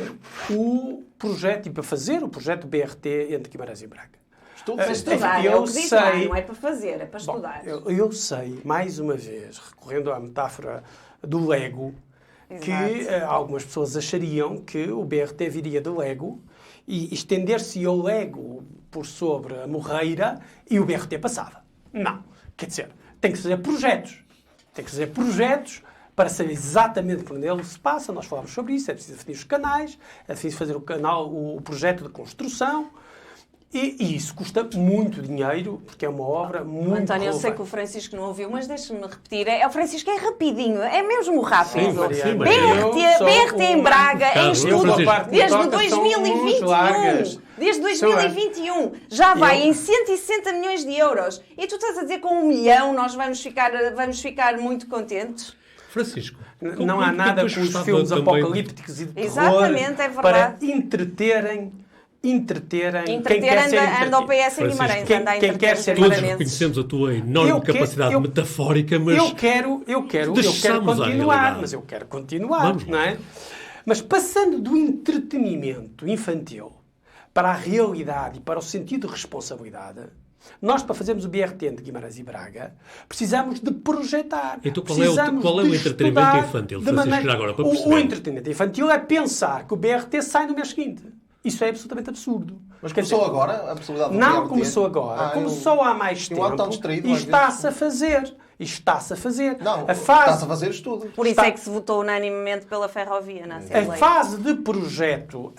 o projeto e para fazer o projeto BRT entre Guimarães e Braga. Para estudar, é o que diz lá, não é para fazer, é para estudar. Eu sei, mais uma vez, recorrendo à metáfora do Lego, que algumas pessoas achariam que o BRT viria do Lego e estender-se o Lego por sobre a morreira e o BRT passava. Não. Quer dizer, tem que fazer projetos. Tem que fazer projetos para saber exatamente por onde ele se passa. Nós falámos sobre isso. É preciso definir os canais, é preciso fazer o projeto de construção. E isso custa muito dinheiro, porque é uma obra muito António, eu sei que o Francisco não ouviu, mas deixa-me repetir. O Francisco é rapidinho, é mesmo rápido. Sim, BRT em Braga, em estudo, desde 2021. Desde 2021. Já vai em 160 milhões de euros. E tu estás a dizer que com 1 milhão nós vamos ficar muito contentes? Francisco, não há nada com os filmes apocalípticos e de terror exatamente, é verdade. Para entreterem quem quer ser anda ao PS em Guimarães, anda a entreter os todos reconhecemos a tua enorme capacidade metafórica, mas eu quero continuar, não é? Mas passando do entretenimento infantil para a realidade e para o sentido de responsabilidade, nós, para fazermos o BRT entre Guimarães e Braga, precisamos de projetar. Então qual é o entretenimento infantil? O entretenimento infantil é pensar que o BRT sai no mês seguinte. Isso é absolutamente absurdo. Mas começou agora a possibilidade do Não BRT? começou agora. Começou há mais tempo. E está-se a fazer. Isto está-se a fazer. Não, a está-se a fazer estudo. Por isso é que se votou unanimemente pela ferrovia na Assembleia. A fase de projeto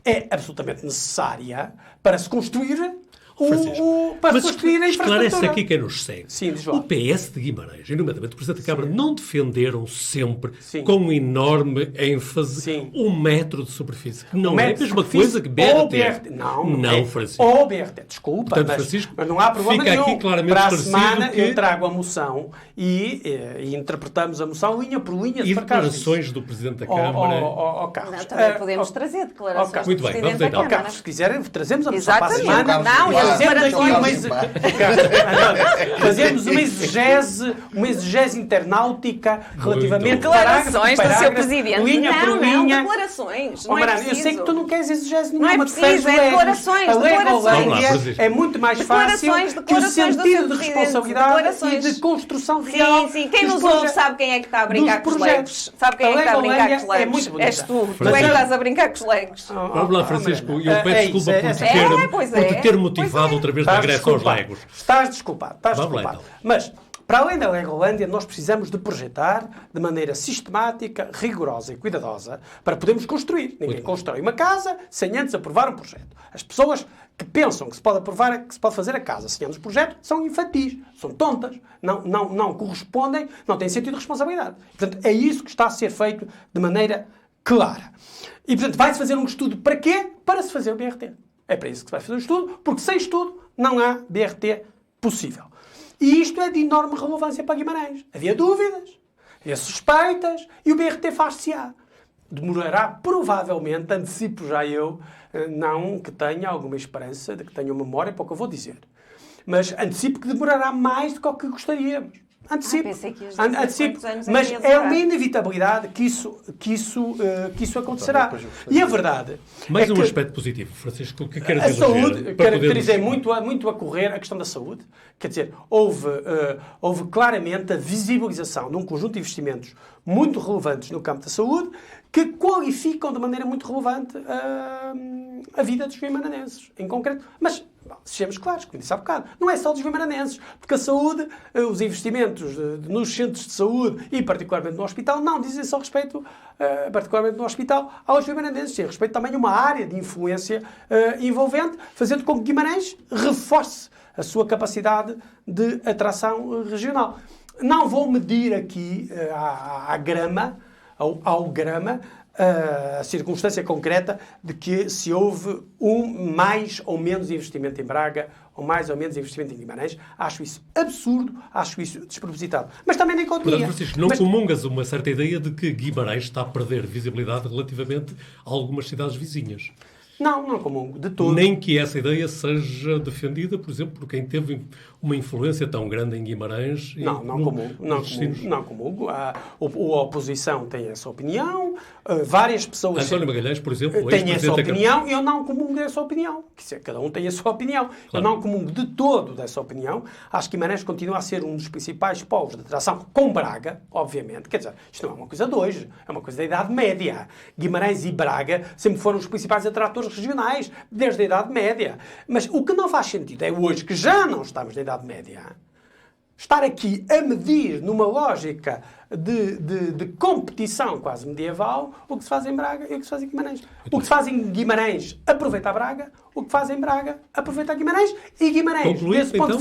é absolutamente necessária para se construir para se construir a infraestrutura. Esclarece aqui quem nos segue. Sim, diz lá. O PS de Guimarães, e nomeadamente o Presidente da Câmara, não defenderam sempre Sim. com enorme ênfase Sim. um metro de superfície. Que não O é a metro mesma de coisa que superfície BRT. ou Não, é. Francisco. Ou BRT, desculpa, Portanto, Francisco, mas não há problema fica aqui nenhum. claramente Para a esclarecido semana que- eu trago a moção e interpretamos a moção linha por linha. E para cá declarações do Presidente da Câmara. Carlos. Não, também podemos trazer declarações Carlos. do Muito bem, Presidente vamos da então. Câmara. Carlos, se quiserem, trazemos a moção para a Exatamente. semana. Não, e as Fazemos aqui declarações. Fazemos uma exegese internautica relativamente Declarações do seu parágrafo, Presidente. linha Não, por não, linha. declarações. Oh, Não é Mariana, eu preciso. sei que tu não queres exegese Não é nenhuma. preciso, defendes é legos. declarações, A declarações. Vamos lá, Legolândia Francisco. é muito mais fácil Declarações, que o declarações do sentido seu de Presidente. responsabilidade Declarações. e de construção real. Sim, sim. Quem dos nos ouve projetos. sabe quem é que está a brincar com os projetos. legos. Sabe quem é que A está a brincar com os Legolândia é legos. muito bonita. És tu. Tu é que Francisco. estás a brincar com os legos. Vamos lá, Francisco. Eu É peço isso, desculpa por te é. ter, Pois por te é. ter motivado outra vez de regresso aos Legos. Estás desculpado. Vamos lá, então. Mas, para além da Legolândia, nós precisamos de projetar de maneira sistemática, rigorosa e cuidadosa para podermos construir. Ninguém constrói uma casa sem antes aprovar um projeto. As pessoas que pensam que se pode aprovar, que se pode fazer a casa sem antes projeto, são infantis, são tontas, não correspondem, não têm sentido de responsabilidade. Portanto, é isso que está a ser feito de maneira clara. E, portanto, vai-se fazer um estudo para quê? Para se fazer o BRT. É para isso que se vai fazer o estudo, porque sem estudo não há BRT possível. E isto é de enorme relevância para Guimarães. Havia dúvidas, havia suspeitas e o BRT faz-se-á. Demorará, provavelmente, antecipo já eu, não que tenha alguma esperança, de que tenha memória para o que eu vou dizer. Mas antecipo que demorará mais do que o que gostaríamos. Antecipo. Pensei que ias dizer Antecipo. quantos anos Mas ia é demorar. uma inevitabilidade que isso acontecerá. E a verdade Mais é um que aspecto positivo, Francisco, que queres a elogiar, saúde, para caracterizei podermos- muito a correr a questão da saúde. Quer dizer, houve claramente a visibilização de um conjunto de investimentos muito relevantes no campo da saúde que qualificam de maneira muito relevante a vida dos guimaranenses, em concreto. Mas, sejamos claros, como disse há bocado, não é só dos guimaranenses, porque a saúde, os investimentos nos centros de saúde e particularmente no hospital, não dizem só respeito, particularmente no hospital, aos guimaranenses, tem respeito também a uma área de influência envolvente, fazendo com que Guimarães reforce a sua capacidade de atração regional. Não vou medir aqui à grama, ao grama, a circunstância concreta de que se houve mais ou menos investimento em Braga ou mais ou menos investimento em Guimarães. Acho isso absurdo, acho isso despropositado. Mas também na economia. Portanto, Francisco, não comungas uma certa ideia de que Guimarães está a perder visibilidade relativamente a algumas cidades vizinhas. Não comungo, de todo. Nem que essa ideia seja defendida, por exemplo, por quem teve uma influência tão grande em Guimarães. Não comungo. A oposição tem essa opinião, várias pessoas António Magalhães, por exemplo, têm essa ex-presidente da opinião e eu não comungo dessa opinião. Cada um tem a sua opinião. Claro. Eu não comungo de todo dessa opinião. Acho que Guimarães continua a ser um dos principais polos de atração, com Braga, obviamente. Quer dizer, isto não é uma coisa de hoje, é uma coisa da Idade Média. Guimarães e Braga sempre foram os principais atratores regionais, desde a Idade Média. Mas o que não faz sentido é hoje, que já não estamos na Idade Média, estar aqui a medir numa lógica de competição quase medieval o que se faz em Braga e o que se faz em Guimarães. O que se faz em Guimarães aproveita a Braga, o que faz em Braga aproveita a Guimarães e Guimarães, Concluído, desse ponto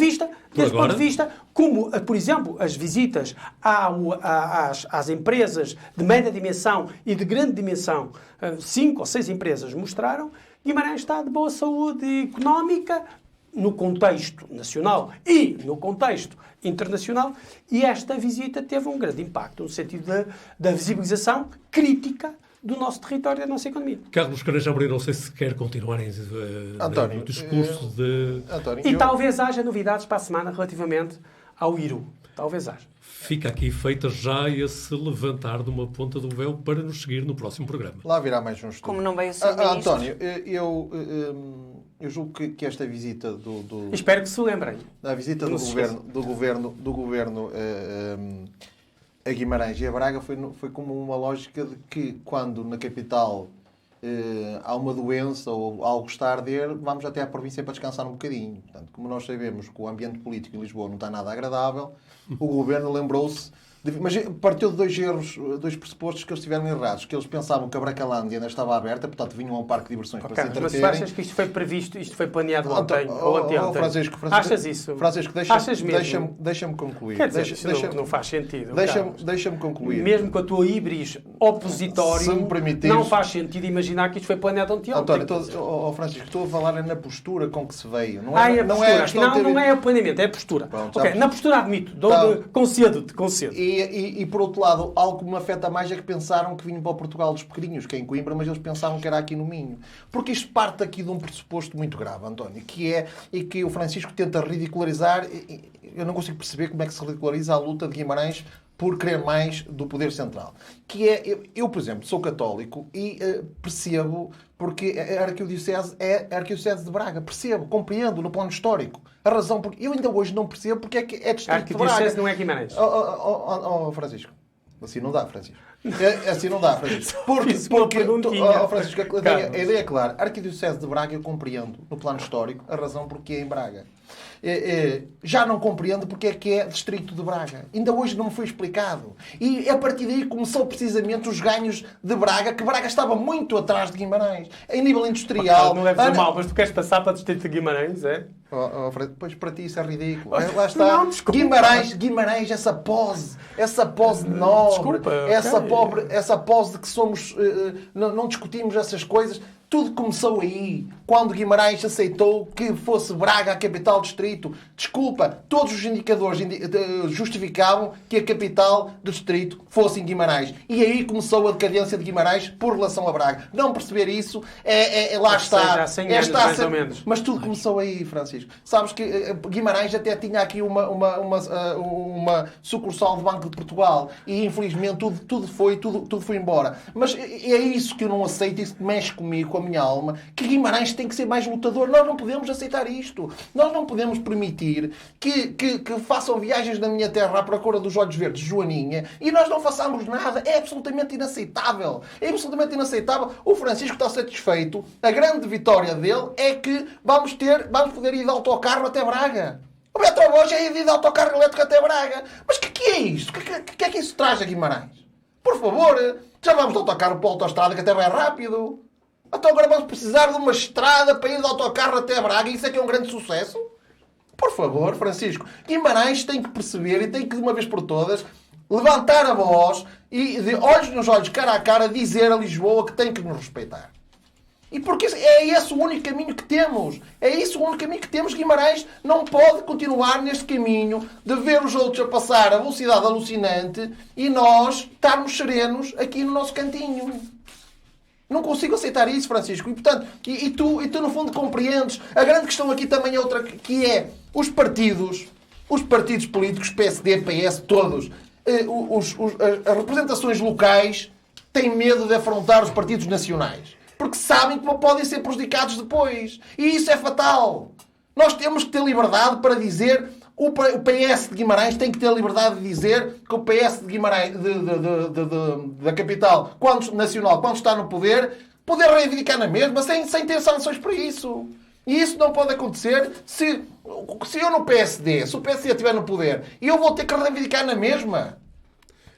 então, de vista, como, por exemplo, as visitas às empresas de média dimensão e de grande dimensão, 5 ou 6 empresas mostraram, Guimarães está de boa saúde económica, no contexto nacional e no contexto internacional, e esta visita teve um grande impacto no sentido da visibilização crítica do nosso território e da nossa economia. Carlos Carajá Moreira, não sei se quer continuar António, no discurso de... António, E talvez haja novidades para a semana relativamente ao Iru. Talvez haja. Fica aqui feita já esse levantar de uma ponta do véu para nos seguir no próximo programa. Lá virá mais um estudo. Como não veio o Sr. Ministro. António, eu julgo que esta visita Espero que se lembrem. a visita Não do se governo a Guimarães e a Braga foi como uma lógica de que, quando na capital há uma doença ou algo está a arder, vamos até à província para descansar um bocadinho. Portanto, como nós sabemos que o ambiente político em Lisboa não está nada agradável, o governo lembrou-se. Mas partiu de dois pressupostos que eles tiveram errados. Que eles pensavam que a Bracalândia ainda estava aberta, portanto vinham a um parque de diversões para se entreterem. Mas tu achas que isto foi previsto, isto foi planeado ontem ou anteontem? Francisco, achas isso? Francisco, deixa-me concluir. Quer dizer, não faz sentido. Deixa-me concluir. Mesmo com a tua híbris opositório, não faz sentido imaginar que isto foi planeado anteontem. António, Francisco, estou a falar na postura com que se veio. Não é o planeamento, é a postura. Pronto, na postura admito, concedo-te. E por outro lado, algo que me afeta mais é que pensaram que vinham para o Portugal dos pequeninos, que é em Coimbra, mas eles pensavam que era aqui no Minho. Porque isto parte aqui de um pressuposto muito grave, António, e que o Francisco tenta ridicularizar. Eu não consigo perceber como é que se ridiculariza a luta de Guimarães por querer mais do poder central. Que é, eu, por exemplo, sou católico e percebo, porque a Arquidiocese é a Arquidiocese de Braga. Percebo, compreendo no plano histórico. A razão, porque eu ainda hoje não percebo porque é que é distrito de Braga. A Arquidiocese não é Guimarães. Francisco, assim não dá, Francisco. Assim não dá, Francisco. Francisco, a ideia é clara. A Arquidiocese de Braga eu compreendo no plano histórico a razão porque é em Braga. Já não compreendo porque é que é distrito de Braga. Ainda hoje não me foi explicado. E a partir daí começou precisamente os ganhos de Braga, que Braga estava muito atrás de Guimarães. Em nível industrial... Não leves mal, mas tu queres passar para o distrito de Guimarães, é? Pois para ti isso é ridículo. Lá está. Não, Guimarães, essa pose nobre, desculpa, essa pose de que somos... não discutimos essas coisas. Tudo começou aí, quando Guimarães aceitou que fosse Braga a capital do distrito. Desculpa, todos os indicadores justificavam que a capital do distrito fosse em Guimarães. E aí começou a decadência de Guimarães por relação a Braga. Não perceber isso, lá está. Já 100 anos, mais ou menos. Mas tudo começou aí, Francisco. Sabes que Guimarães até tinha aqui uma sucursal de Banco de Portugal. E infelizmente tudo foi embora. Mas é isso que eu não aceito, isso que mexe comigo, com a minha alma, que Guimarães tem que ser mais lutador. Nós não podemos aceitar isto. Nós não podemos permitir que façam viagens na minha terra à procura dos olhos verdes de Joaninha e nós não façamos nada. É absolutamente inaceitável. É absolutamente inaceitável. O Francisco está satisfeito. A grande vitória dele é que vamos poder ir de autocarro até Braga. O Beto hoje é ir de autocarro elétrico até Braga. Mas o que é isto? O que é que isso traz a Guimarães? Por favor, já vamos de autocarro para a autoestrada que até vai rápido. Então agora vamos precisar de uma estrada para ir de autocarro até Braga. Isso é que é um grande sucesso? Por favor, Francisco. Guimarães tem que perceber e tem que, de uma vez por todas, levantar a voz e, de olhos nos olhos, cara a cara, dizer a Lisboa que tem que nos respeitar. E porque é esse o único caminho que temos. É esse o único caminho que temos. Guimarães não pode continuar neste caminho de ver os outros a passar a velocidade alucinante e nós estarmos serenos aqui no nosso cantinho. Não consigo aceitar isso, Francisco. E, portanto, e tu, no fundo, compreendes. A grande questão aqui também é outra, que é os partidos políticos, PSD, PS, todos, as representações locais têm medo de afrontar os partidos nacionais. Porque sabem que podem ser prejudicados depois. E isso é fatal. Nós temos que ter liberdade para dizer... O PS de Guimarães tem que ter a liberdade de dizer que o PS de Guimarães, da capital nacional, quando está no poder reivindicar na mesma, sem ter sanções para isso. E isso não pode acontecer se eu no PSD, se o PSD estiver no poder, e eu vou ter que reivindicar na mesma.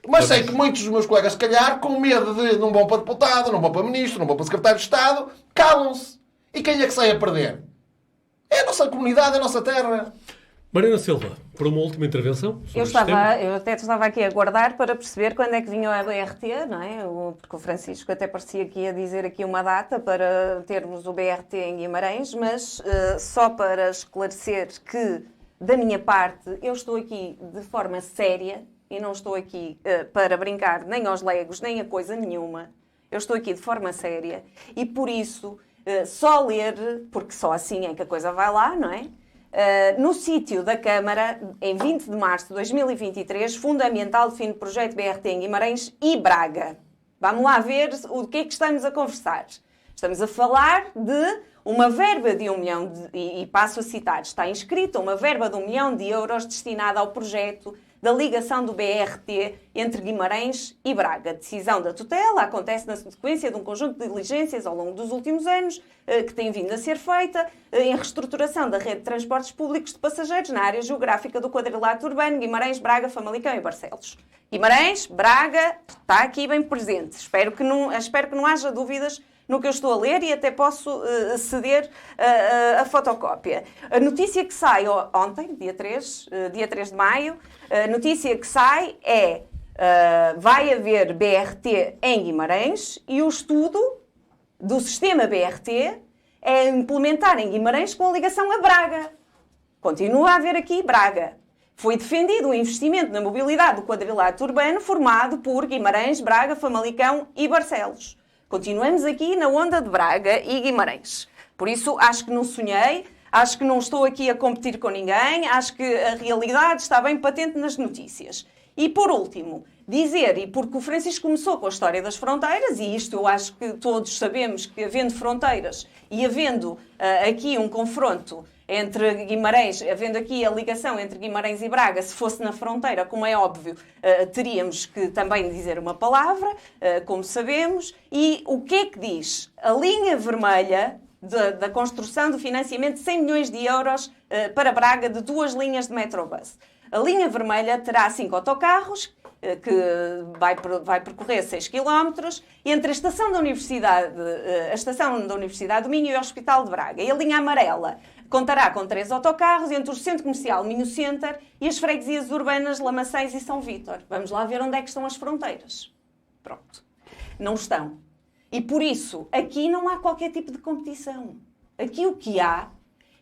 Mas sei que muitos dos meus colegas, se calhar, com medo de não vão para deputado, não vão para ministro, não vão para secretário de Estado, calam-se. E quem é que sai a perder? É a nossa comunidade, é a nossa terra. Mariana Silva, por uma última intervenção sobre eu até estava aqui a aguardar para perceber quando é que vinha a BRT, não é? Porque o Francisco até parecia que ia dizer aqui uma data para termos o BRT em Guimarães, mas só para esclarecer que, da minha parte, eu estou aqui de forma séria e não estou aqui para brincar nem aos legos, nem a coisa nenhuma. Eu estou aqui de forma séria e, por isso, só ler, porque só assim é que a coisa vai lá, não é? No sítio da Câmara, em 20 de março de 2023, Fundamental define projeto BRT em Guimarães e Braga. Vamos lá ver o que é que estamos a conversar. Estamos a falar de uma verba de 1 milhão, e passo a citar, está inscrita uma verba de 1 milhão de euros destinada ao projeto da ligação do BRT entre Guimarães e Braga. A decisão da tutela acontece na sequência de um conjunto de diligências ao longo dos últimos anos que tem vindo a ser feita em reestruturação da rede de transportes públicos de passageiros na área geográfica do quadrilátero urbano Guimarães, Braga, Famalicão e Barcelos. Guimarães, Braga, está aqui bem presente. Espero que não haja dúvidas no que eu estou a ler e até posso ceder a fotocópia. A notícia que sai ontem, dia 3 de maio, a notícia que sai é vai haver BRT em Guimarães e o estudo do sistema BRT é implementar em Guimarães com a ligação a Braga. Continua a haver aqui Braga. Foi defendido o investimento na mobilidade do quadrilátero urbano formado por Guimarães, Braga, Famalicão e Barcelos. Continuamos aqui na onda de Braga e Guimarães. Por isso, acho que não sonhei, acho que não estou aqui a competir com ninguém, acho que a realidade está bem patente nas notícias. E, por último, dizer, e porque o Francisco começou com a história das fronteiras, e isto eu acho que todos sabemos que, havendo fronteiras e havendo aqui um confronto entre Guimarães, havendo aqui a ligação entre Guimarães e Braga, se fosse na fronteira, como é óbvio, teríamos que também dizer uma palavra, como sabemos. E o que é que diz? A linha vermelha da construção do financiamento de 100 milhões de euros para Braga de 2 linhas de Metrobus. A linha vermelha terá 5 autocarros, que vai percorrer 6 km, entre a estação da Universidade do Minho e o Hospital de Braga. E a linha amarela contará com 3 autocarros entre o Centro Comercial Minho Center e as freguesias urbanas Lamaçães e São Vítor. Vamos lá ver onde é que estão as fronteiras. Pronto. Não estão. E por isso, aqui não há qualquer tipo de competição. Aqui o que há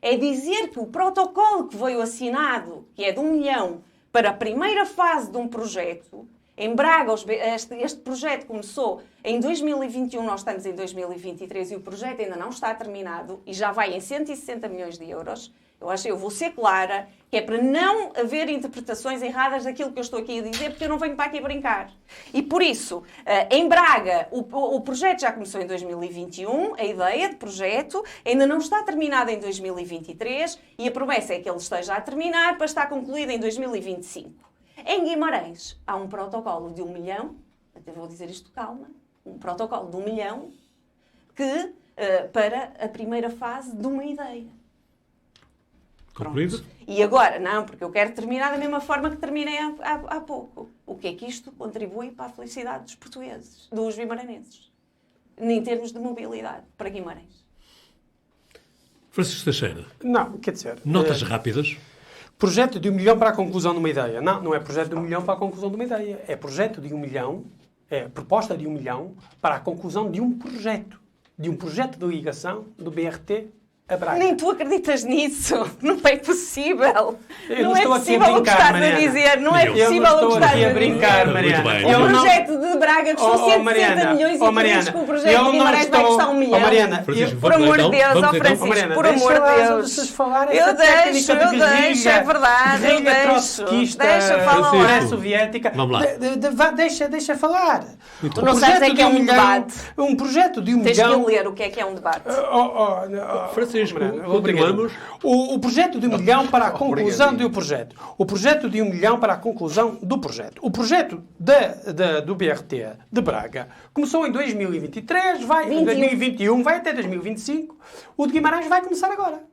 é dizer que o protocolo que veio assinado, que é de 1 milhão, para a primeira fase de um projeto, em Braga, este projeto começou em 2021, nós estamos em 2023 e o projeto ainda não está terminado e já vai em 160 milhões de euros. Eu vou ser clara, que é para não haver interpretações erradas daquilo que eu estou aqui a dizer, porque eu não venho para aqui brincar. E por isso, em Braga, o projeto já começou em 2021, a ideia de projeto ainda não está terminada em 2023 e a promessa é que ele esteja a terminar para estar concluído em 2025. Em Guimarães, há um protocolo de 1 milhão, até vou dizer isto calma, um protocolo de 1 milhão que, para a primeira fase de uma ideia. Concluído? E agora, não, porque eu quero terminar da mesma forma que terminei há pouco. O que é que isto contribui para a felicidade dos portugueses, dos guimaranenses, em termos de mobilidade para Guimarães? Francisco Teixeira. Não, quer dizer... Notas rápidas. Projeto de 1 milhão para a conclusão de uma ideia. Não, não é projeto de 1 milhão para a conclusão de uma ideia. É projeto de 1 milhão, é proposta de 1 milhão para a conclusão de um projeto. De um projeto de ligação do BRT a Braga. Nem tu acreditas nisso. Não é possível. Eu não é estou aqui a possível o que brincar, estás Mariana. a dizer. Não é Eu possível não o que estou estás aqui a a brincar, dizer. Mariana. Muito bem. O Eu não- projeto de Braga custou 160 milhões e tu dizes que o projeto de Guimarães vai custar 1 milhão. Mariana, Francisco, Por vamos amor então, de Deus, vamos ó então. Francisco, Mariana, por amor de deixa Deus. vocês falarem Eu essa técnica deixo, de guerrilha, é verdade, eu guerrilha deixo. trotskista, Deixa falar. Francisco. soviética. Vamos lá. Deixa falar. Muito Tu não sabes é que é um debate. Um projeto de 1 Tens que milhão... ler o que é um debate. Francisco, Mariana, continuamos. O projeto de 1 milhão para a conclusão do projeto. O projeto de 1 milhão para a conclusão do projeto. O projeto do BRT de Braga começou em 2023, vai em 2021, vai até 2025. O de Guimarães vai começar agora.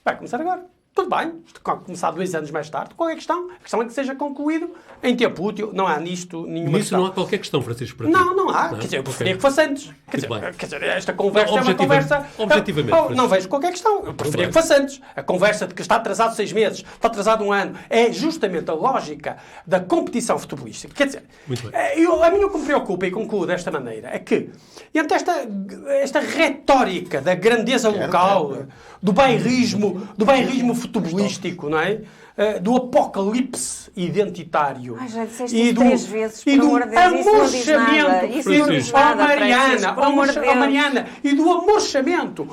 Vai começar agora. Tudo bem, isto pode começar 2 anos mais tarde. Qual é a questão? A questão é que seja concluído em tempo útil. Não há nisto nenhuma Nisso questão. não há qualquer questão, Francisco, para ti. Não há. Não? Quer dizer, eu preferia Ok. que fosse antes. Muito bem. Quer dizer, esta conversa Não, é uma conversa... objetivamente, Não Francisco. vejo qualquer questão. Eu preferia bem. que fosse antes. A conversa de que está atrasado 6 meses, está atrasado 1 ano, é justamente a lógica da competição futebolística. Quer dizer, Muito bem. a mim o que me preocupa, e concluo desta maneira, é que, entre esta retórica da grandeza local, do bairrismo futebolístico, não é? do apocalipse identitário Já disseste isso 3 vezes, por amor de Deus, isso não diz nada. Isso não diz nada, Francisco, por amor de Deus. Mariana, e do amorchamento,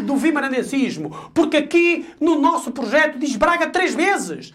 do vimaranencismo, porque aqui no nosso projeto diz Braga 3 vezes,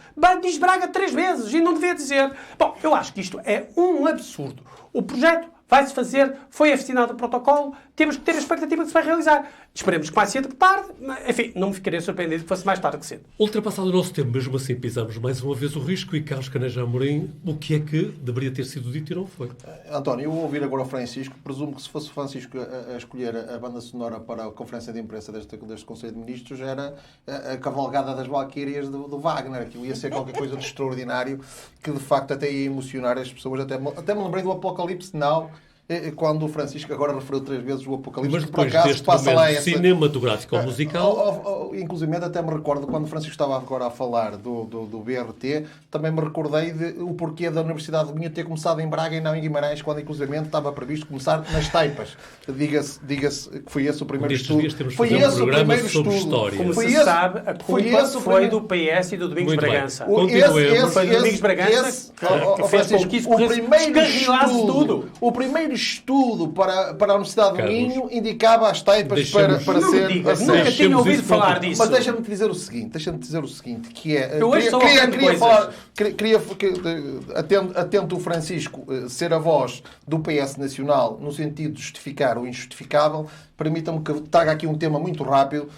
e não devia dizer. Bom, eu acho que isto é um absurdo. O projeto vai-se fazer, foi assinado o protocolo, temos que ter a expectativa de se vai realizar. Esperemos que mais cedo que tarde. Enfim, não me ficaria surpreendido que fosse mais tarde que cedo. Ultrapassado o nosso tempo, mesmo assim pisamos mais uma vez o risco e Carlos Caneja Amorim, o que é que deveria ter sido dito e não foi? António, eu vou ouvir agora o Francisco. Presumo que se fosse o Francisco a escolher a banda sonora para a conferência de imprensa deste Conselho de Ministros, era a cavalgada das Valquírias do Wagner. Aquilo ia ser qualquer coisa de extraordinário que, de facto, até ia emocionar as pessoas. Até me lembrei do Apocalipse Now, quando o Francisco agora referiu 3 vezes o Apocalipse. Mas que por depois acaso deste passa lá essa... cinematográfico ou musical... Inclusive, até me recordo, quando o Francisco estava agora a falar do BRT, também me recordei o porquê da Universidade de Minho ter começado em Braga e não em Guimarães, quando inclusive estava previsto começar nas Taipas. Diga-se que foi esse o primeiro estudo. Foi esse o primeiro sobre estudo. História. Como se sabe, a culpa foi do PS e do Domingos Bragança. Foi do Domingos Bragança que fez com que isso descarrilasse tudo. O primeiro estudo para a Universidade de Minho indicava as Taipas para ser... Nunca tinha ouvido falar disso. Mas deixa-me dizer o seguinte, que é... Eu hoje só atento o Francisco ser a voz do PS Nacional no sentido de justificar o injustificável, permitam-me que traga aqui um tema muito rápido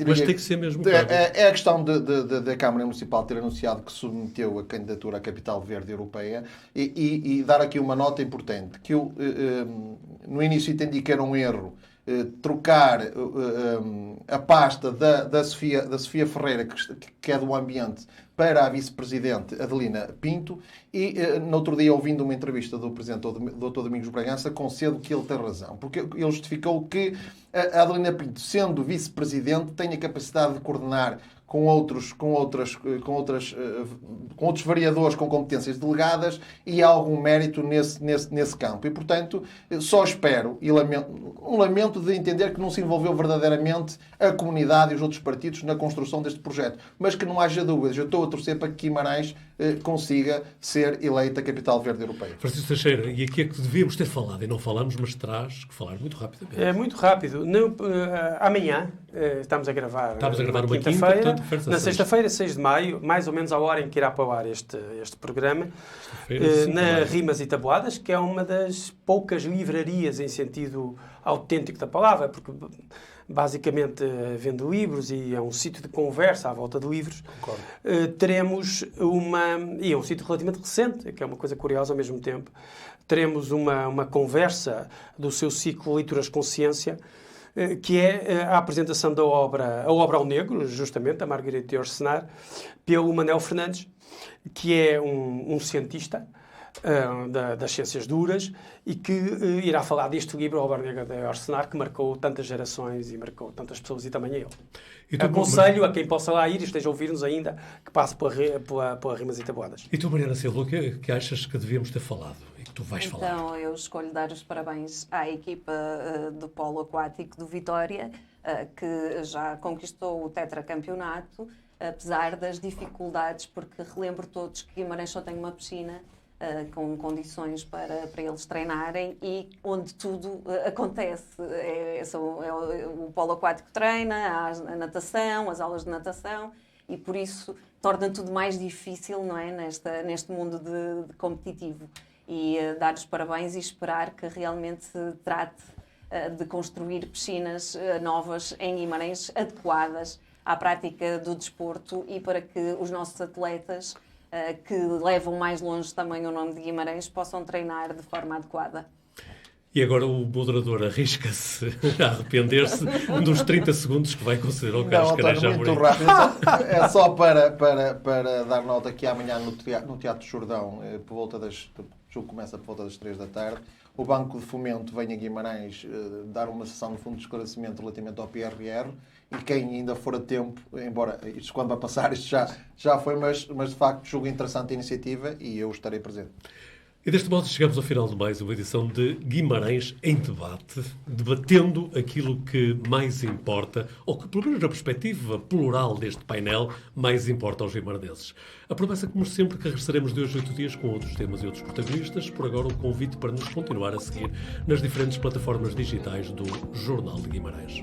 mas tem que ser mesmo. É a questão da Câmara Municipal ter anunciado que submeteu a candidatura à Capital Verde Europeia e dar aqui uma nota importante, que eu no início entendi que era um erro trocar a pasta da Sofia Ferreira, que é do Ambiente, para a vice-presidente Adelina Pinto, e no outro dia, ouvindo uma entrevista do presidente Dr. Domingos Bragança, concedo que ele tem razão, porque ele justificou que a Adelina Pinto, sendo vice-presidente, tem a capacidade de coordenar com outros variadores com competências delegadas e há algum mérito nesse campo. E, portanto, só espero e lamento de entender que não se envolveu verdadeiramente a comunidade e os outros partidos na construção deste projeto. Mas que não haja dúvidas. Eu estou a torcer para que Guimarães consiga ser eleita Capital Verde Europeia. Francisco Teixeira, e aqui é que devíamos ter falado, e não falamos, mas terás que falar muito rapidamente. É muito rápido. Amanhã, estamos a gravar uma quinta-feira. Na sexta-feira, 6 de maio, mais ou menos à hora em que irá para o ar este programa, na Rimas e Tabuadas, que é uma das poucas livrarias em sentido autêntico da palavra, porque basicamente vende livros e é um sítio de conversa à volta de livros. Teremos e é um sítio relativamente recente, que é uma coisa curiosa ao mesmo tempo, teremos uma conversa do seu ciclo Leituras Consciência, que é a apresentação da obra A Obra ao Negro, justamente, da Margarida Orsenar, pelo Manel Fernandes, que é um cientista das ciências duras e que irá falar deste livro, A Obra Negra de Orsenar, que marcou tantas gerações e marcou tantas pessoas e também ele. Aconselho a quem possa lá ir e esteja a ouvir-nos ainda, que passe pela Rimas e Tabuadas. E tu, Mariana Silva, o que achas que devíamos ter falado? Tu vais falar. Então, eu escolho dar os parabéns à equipa do Polo Aquático do Vitória, que já conquistou o tetracampeonato, apesar das dificuldades, porque relembro todos que Guimarães só tem uma piscina com condições para eles treinarem e onde tudo acontece. O Polo Aquático treina, a natação, as aulas de natação, e por isso torna tudo mais difícil, não é? Neste mundo de competitivo. E dar os parabéns e esperar que realmente se trate de construir piscinas novas em Guimarães, adequadas à prática do desporto e para que os nossos atletas que levam mais longe também o nome de Guimarães possam treinar de forma adequada. E agora o moderador arrisca-se a arrepender-se dos 30 segundos que vai conceder ao Carlos Caneja Amorim. Muito rápido. É só para dar nota que amanhã no Teatro Jordão, por volta o jogo começa por volta das 3 da tarde, o Banco de Fomento vem a Guimarães dar uma sessão de fundo de esclarecimento relativamente ao PRR e quem ainda for a tempo, embora isto quando vai passar, isto já foi, mas de facto julgo interessante a iniciativa e eu estarei presente. E deste modo chegamos ao final de mais uma edição de Guimarães em Debate, debatendo aquilo que mais importa, ou que, pelo menos na perspectiva plural deste painel, mais importa aos guimarãeses. A promessa, como sempre, que regressaremos de hoje a 8 dias com outros temas e outros protagonistas. Por agora, o convite para nos continuar a seguir nas diferentes plataformas digitais do Jornal de Guimarães.